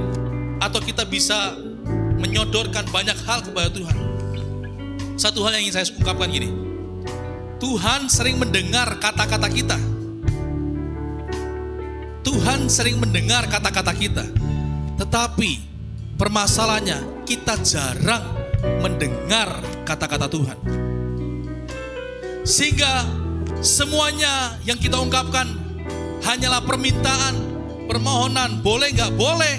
atau kita bisa menyodorkan banyak hal kepada Tuhan. Satu hal yang ingin saya ungkapkan gini, Tuhan sering mendengar kata-kata kita. Tuhan sering mendengar kata-kata kita. Tetapi permasalahannya kita jarang mendengar kata-kata Tuhan. Sehingga semuanya yang kita ungkapkan hanyalah permintaan, permohonan, boleh gak? Boleh.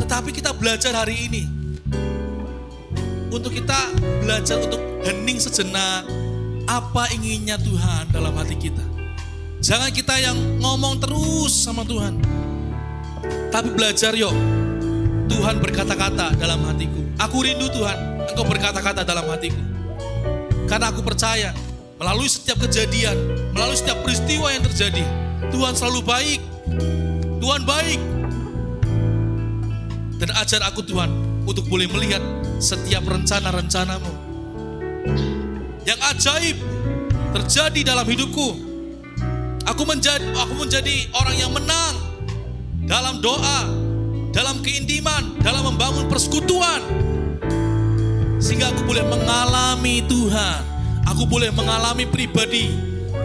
Tetapi kita belajar hari ini untuk kita belajar untuk hening sejenak. Apa inginnya Tuhan dalam hati kita. Jangan kita yang ngomong terus sama Tuhan, tapi belajar yuk. Tuhan berkata-kata dalam hatiku. Aku rindu Tuhan, Engkau berkata-kata dalam hatiku. Karena aku percaya melalui setiap kejadian, melalui setiap peristiwa yang terjadi, Tuhan selalu baik. Tuhan baik. Dan ajar aku Tuhan untuk boleh melihat setiap rencana-rencanamu yang ajaib terjadi dalam hidupku. Aku menjadi orang yang menang dalam doa, dalam keintiman, dalam membangun persekutuan. Sehingga aku boleh mengalami Tuhan, aku boleh mengalami pribadi,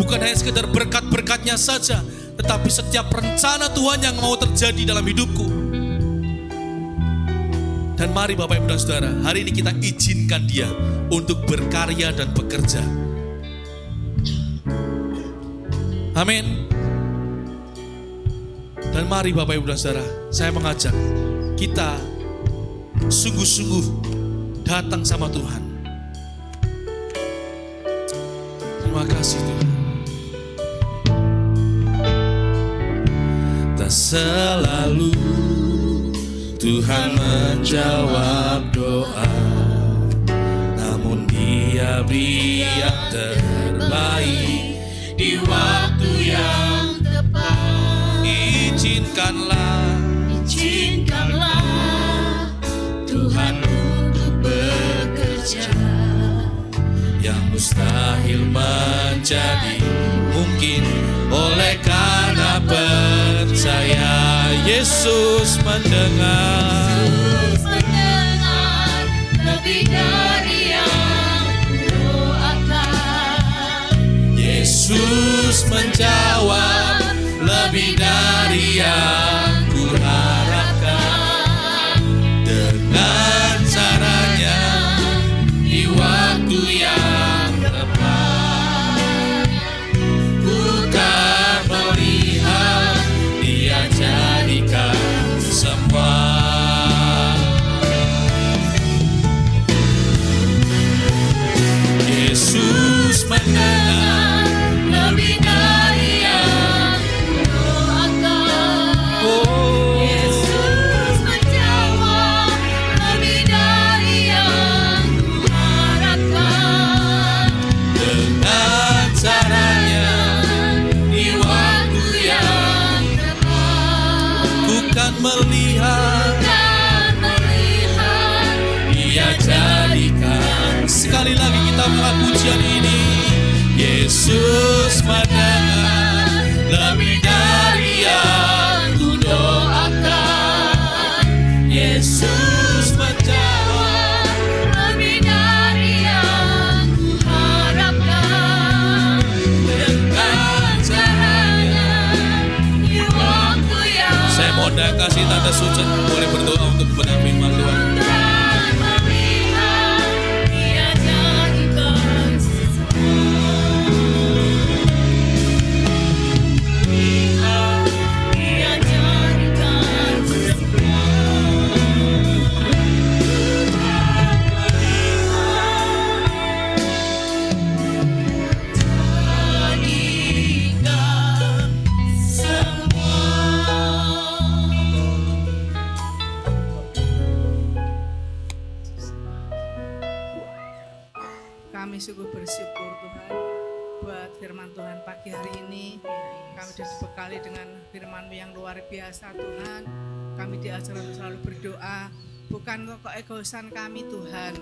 bukan hanya sekedar berkat-berkatnya saja, tetapi setiap rencana Tuhan yang mau terjadi dalam hidupku. Dan mari Bapak Ibu dan Saudara, hari ini kita izinkan Dia untuk berkarya dan bekerja. Amin. Dan mari Bapak Ibu dan Saudara, saya mengajak kita sungguh-sungguh datang sama Tuhan. Terima kasih Tuhan. Tak selalu Tuhan menjawab doa, namun Dia beri yang terbaik di waktu yang tepat. Izinkanlah Tuhan untuk bekerja, yang mustahil menjadi mungkin oleh karena percaya. Yesus mendengar lebih dari yang kudoakan. Yesus menjawab lebih dari yang kuharapkan. Dengan caranya di waktu yang tepat, ku kan melihat Dia jadikan semua. Yesus mendengar lebih dari yang kudoakan. Yesus menjawab lebih dari yang kuharapkan. dengan caranya di waktu yang ku kan melihat Dia jadikan. Sekali lagi kita buat pujian ini. Yesus mendengar lebih dari yang ku doakan. Yesus menjawab lebih dari yang kuharapkan. dengan caranya. Di waktu yang Saya mau kasih tanda sujud, boleh berdoa untuk benar firman Tuhan. dan melihat Dia jadikan Lihat Dia jadikan Kami sungguh bersyukur Tuhan buat firman Tuhan pagi hari ini. Kami sudah dibekali dengan firman-Mu yang luar biasa Tuhan. Kami diajar untuk selalu berdoa, bukan untuk keegoisan kami Tuhan,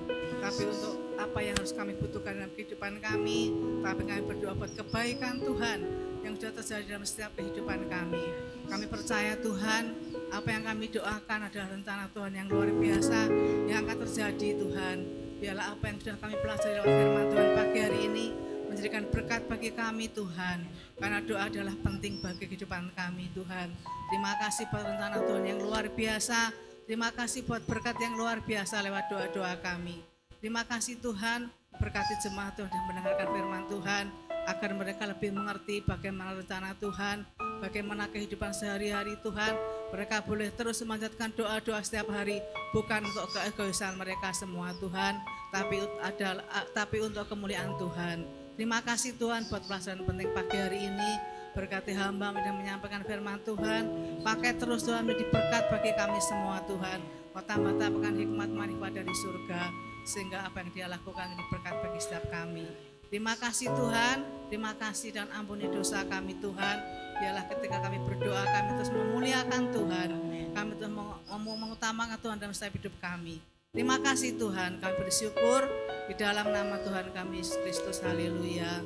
tapi untuk apa yang harus kami butuhkan dalam kehidupan kami. Tapi kami berdoa buat kebaikan Tuhan yang sudah terjadi dalam setiap kehidupan kami. Kami percaya Tuhan, apa yang kami doakan adalah rencana Tuhan yang luar biasa yang akan terjadi Tuhan. Biarlah apa yang sudah kami pelajari lewat firman Tuhan pagi hari ini menjadikan berkat bagi kami Tuhan. Karena doa adalah penting bagi kehidupan kami Tuhan. Terima kasih buat rencana Tuhan yang luar biasa. Terima kasih buat berkat yang luar biasa lewat doa-doa kami. Terima kasih Tuhan, berkati jemaat Tuhan dan mendengarkan firman Tuhan, agar mereka lebih mengerti bagaimana rencana Tuhan, bagaimana kehidupan sehari-hari Tuhan. Mereka boleh terus memanjatkan doa-doa setiap hari, bukan untuk keegoisan mereka semua Tuhan, tapi untuk kemuliaan Tuhan. Terima kasih Tuhan buat pelajaran penting pagi hari ini. Berkati hamba yang menyampaikan firman Tuhan, pakai terus Tuhan menjadi berkat bagi kami semua Tuhan. Tambah-tambahkan hikmat marifat dari surga, sehingga apa yang Dia lakukan menjadi berkat bagi setiap kami. Terima kasih Tuhan, terima kasih dan ampuni dosa kami Tuhan. Biarlah ketika kami berdoa, kami terus memuliakan Tuhan, kami terus mengutamakan Tuhan dalam setiap hidup kami. Terima kasih Tuhan, kami bersyukur di dalam nama Tuhan kami Yesus Kristus. Haleluya,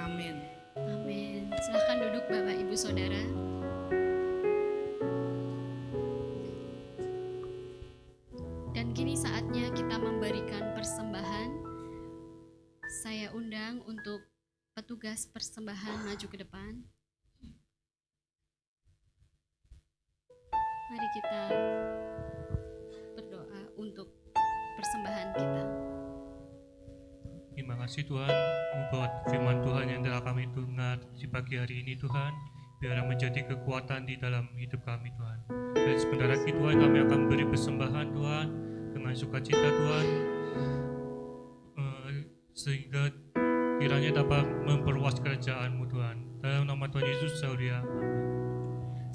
amin. Amin. Silahkan duduk Bapak Ibu Saudara. kini saatnya kita memberikan persembahan. Saya undang untuk petugas persembahan maju ke depan. Mari kita berdoa untuk persembahan kita. Terima kasih Tuhan buat firman Tuhan yang telah kami dengar di pagi hari ini Tuhan. Biar menjadi kekuatan di dalam hidup kami Tuhan. Dan sebentar lagi Tuhan kami akan beri persembahan Tuhan dengan sukacita Tuhan. Sehingga kiranya dapat memperluas kerajaan-Mu Tuhan. Dalam nama Tuhan Yesus Saulia.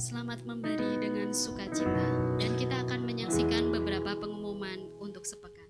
Selamat memberi dengan sukacita. Dan kita akan menyaksikan beberapa pengumuman untuk sepekan.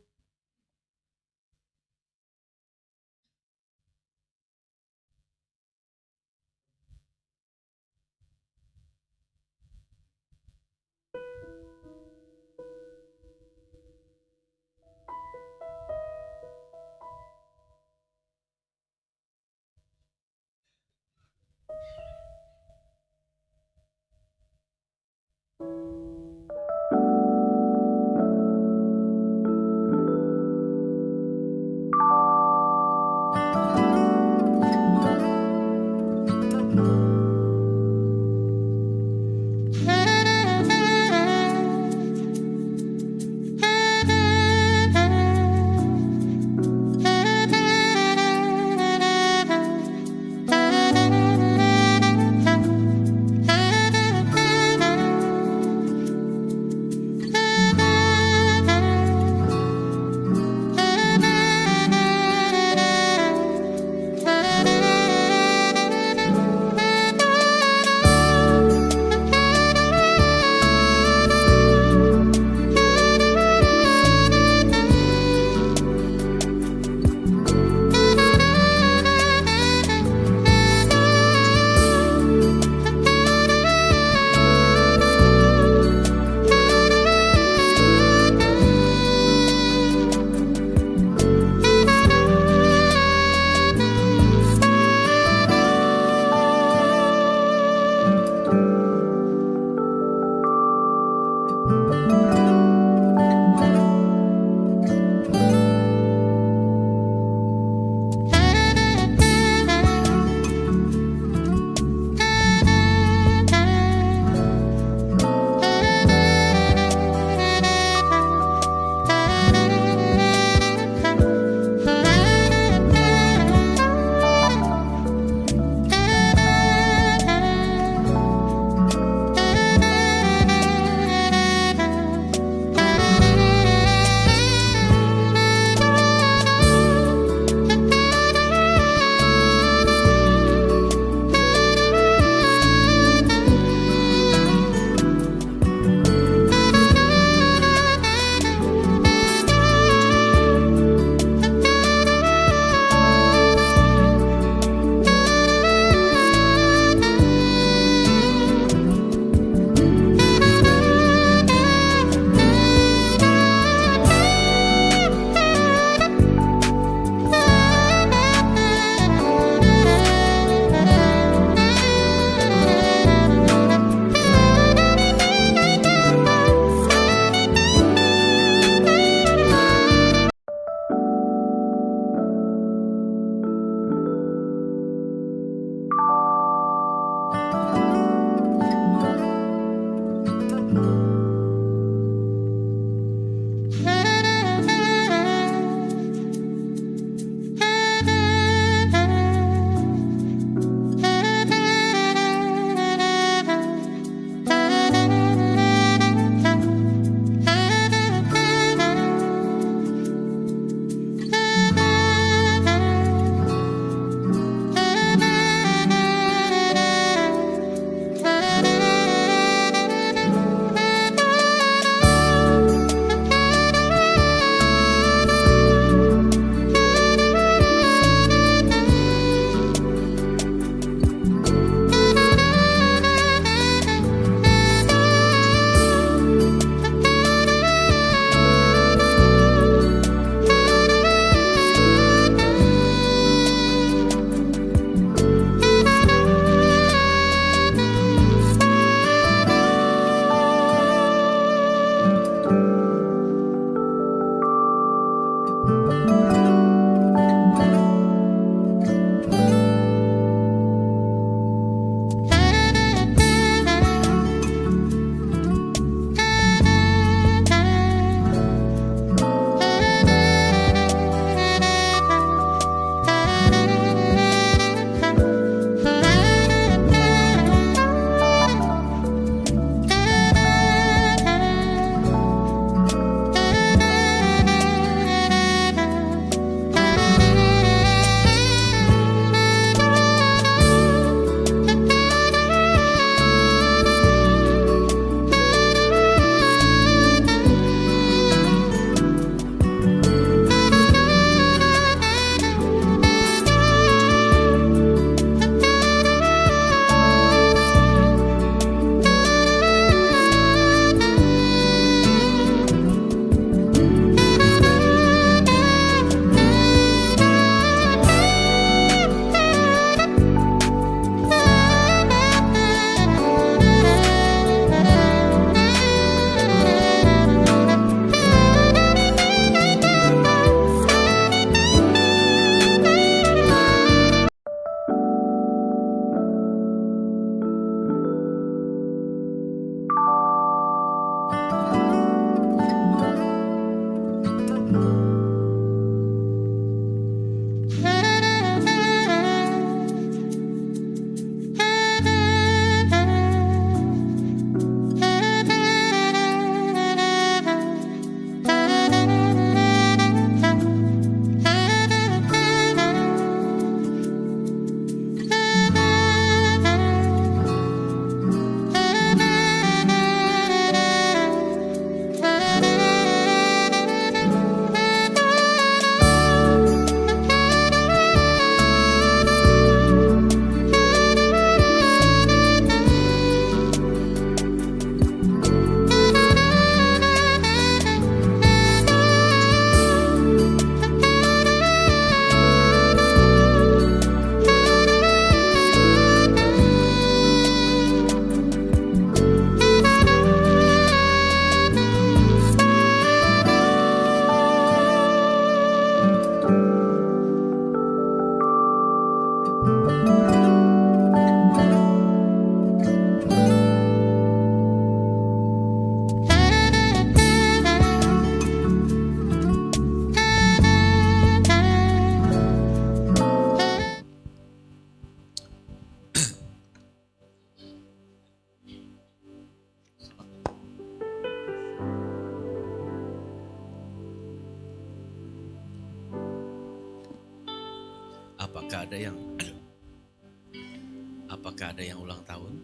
Apakah ada yang ulang tahun?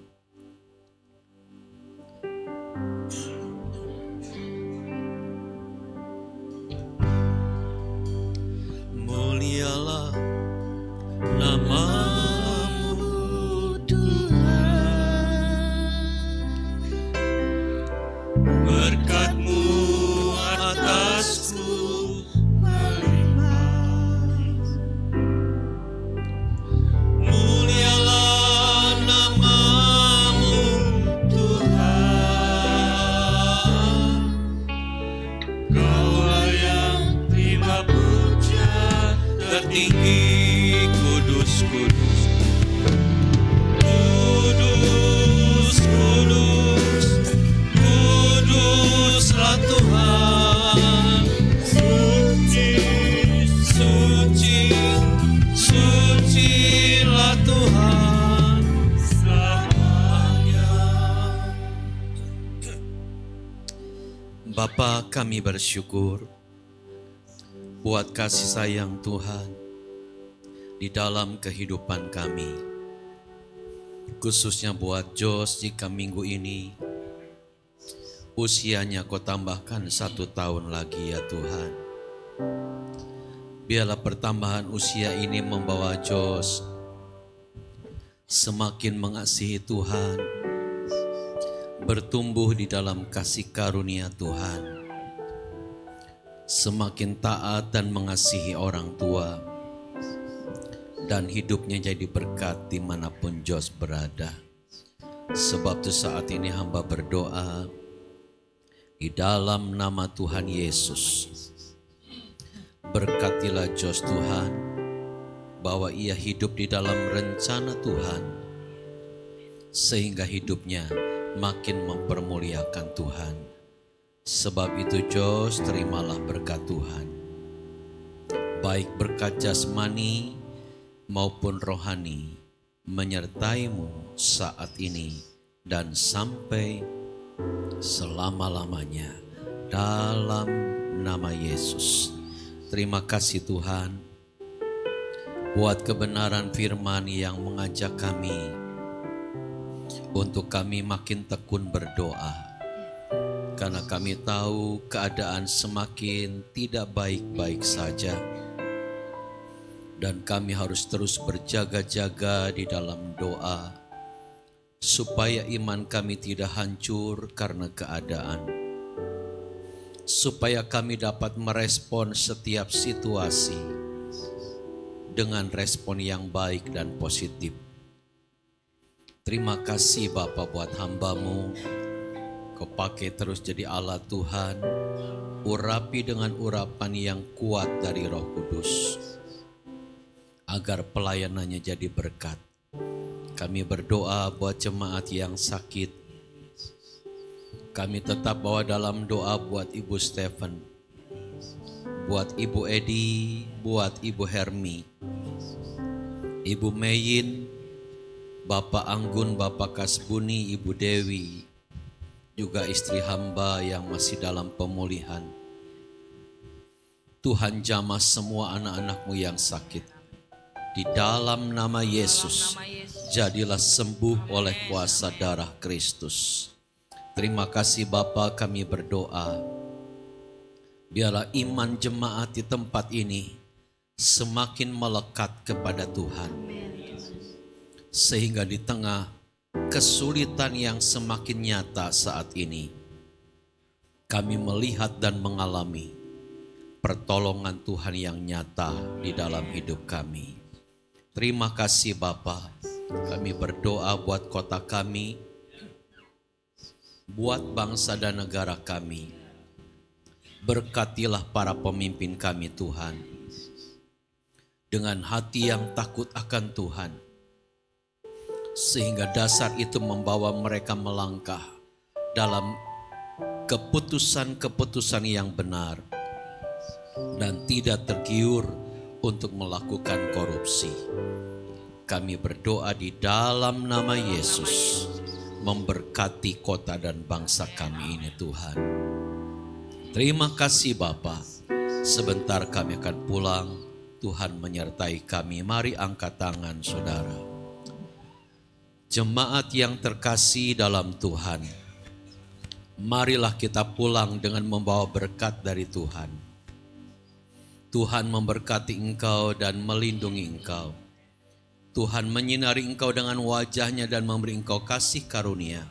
Mulialah namamu Tuhan, berkat-Mu atasku melimpah. Mulialah namamu Tuhan, Kaulah yang terima puja tertinggi. Kudus, kudus, kudus, kudus, kuduslah Tuhan. Suci, suci, sucilah Tuhan selamanya. Bapa, kami bersyukur buat kasih sayang Tuhan di dalam kehidupan kami. Khususnya buat Jos jika minggu ini usianya Kau tambahkan 1 tahun lagi ya Tuhan. Biarlah pertambahan usia ini membawa Jos semakin mengasihi Tuhan, bertumbuh di dalam kasih karunia Tuhan, semakin taat dan mengasihi orang tua, dan hidupnya jadi berkat dimanapun Jos berada. Sebab itu saat ini hamba berdoa di dalam nama Tuhan Yesus, Berkatilah Jos Tuhan, bahwa ia hidup di dalam rencana Tuhan, sehingga hidupnya makin mempermuliakan Tuhan. Sebab itu Jos, terimalah berkat Tuhan, baik berkat jasmani maupun rohani, menyertaimu saat ini dan sampai selama-lamanya, dalam nama Yesus. Terima kasih Tuhan buat kebenaran firman yang mengajak kami untuk kami makin tekun berdoa, karena kami tahu keadaan semakin tidak baik-baik saja, dan kami harus terus berjaga-jaga di dalam doa supaya iman kami tidak hancur karena keadaan, supaya kami dapat merespon setiap situasi dengan respon yang baik dan positif. Terima kasih Bapa buat hamba-Mu. Kau pakai terus jadi Allah Tuhan, urapi dengan urapan yang kuat dari Roh Kudus, agar pelayanannya jadi berkat. Kami berdoa buat jemaat yang sakit. Kami tetap bawa dalam doa buat Ibu Stephen, buat Ibu Edi, buat Ibu Hermi, Ibu Meyin, Bapak Anggun, Bapak Kasbuni, Ibu Dewi, juga istri hamba yang masih dalam pemulihan. Tuhan jamah semua anak-anak-Mu yang sakit. Di dalam nama Yesus, jadilah sembuh oleh kuasa darah Kristus. Terima kasih Bapa, kami berdoa. Biarlah iman jemaat di tempat ini semakin melekat kepada Tuhan. Sehingga di tengah kesulitan yang semakin nyata saat ini, kami melihat dan mengalami pertolongan Tuhan yang nyata di dalam hidup kami. Terima kasih Bapa. Kami berdoa buat kota kami, buat bangsa dan negara kami. Berkatilah para pemimpin kami Tuhan, dengan hati yang takut akan Tuhan, sehingga dasar itu membawa mereka melangkah dalam keputusan-keputusan yang benar dan tidak tergiur untuk melakukan korupsi. Kami berdoa di dalam nama Yesus, memberkati kota dan bangsa kami ini Tuhan. Terima kasih Bapa. Sebentar kami akan pulang. Tuhan menyertai kami. Mari angkat tangan saudara. Jemaat yang terkasih dalam Tuhan, marilah kita pulang dengan membawa berkat dari Tuhan. Tuhan memberkati engkau dan melindungi engkau. Tuhan menyinari engkau dengan wajah-Nya dan memberi engkau kasih karunia.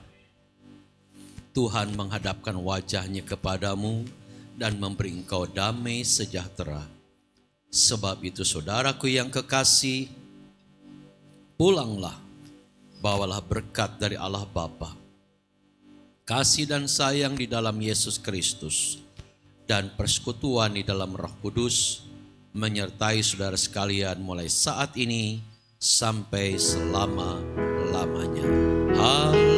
Tuhan menghadapkan wajah-Nya kepadamu dan memberi engkau damai sejahtera. Sebab itu saudaraku yang kekasih, pulanglah, bawalah berkat dari Allah Bapa, kasih dan sayang di dalam Yesus Kristus, dan persekutuan di dalam Roh Kudus menyertai saudara sekalian mulai saat ini sampai selama-lamanya. Amin.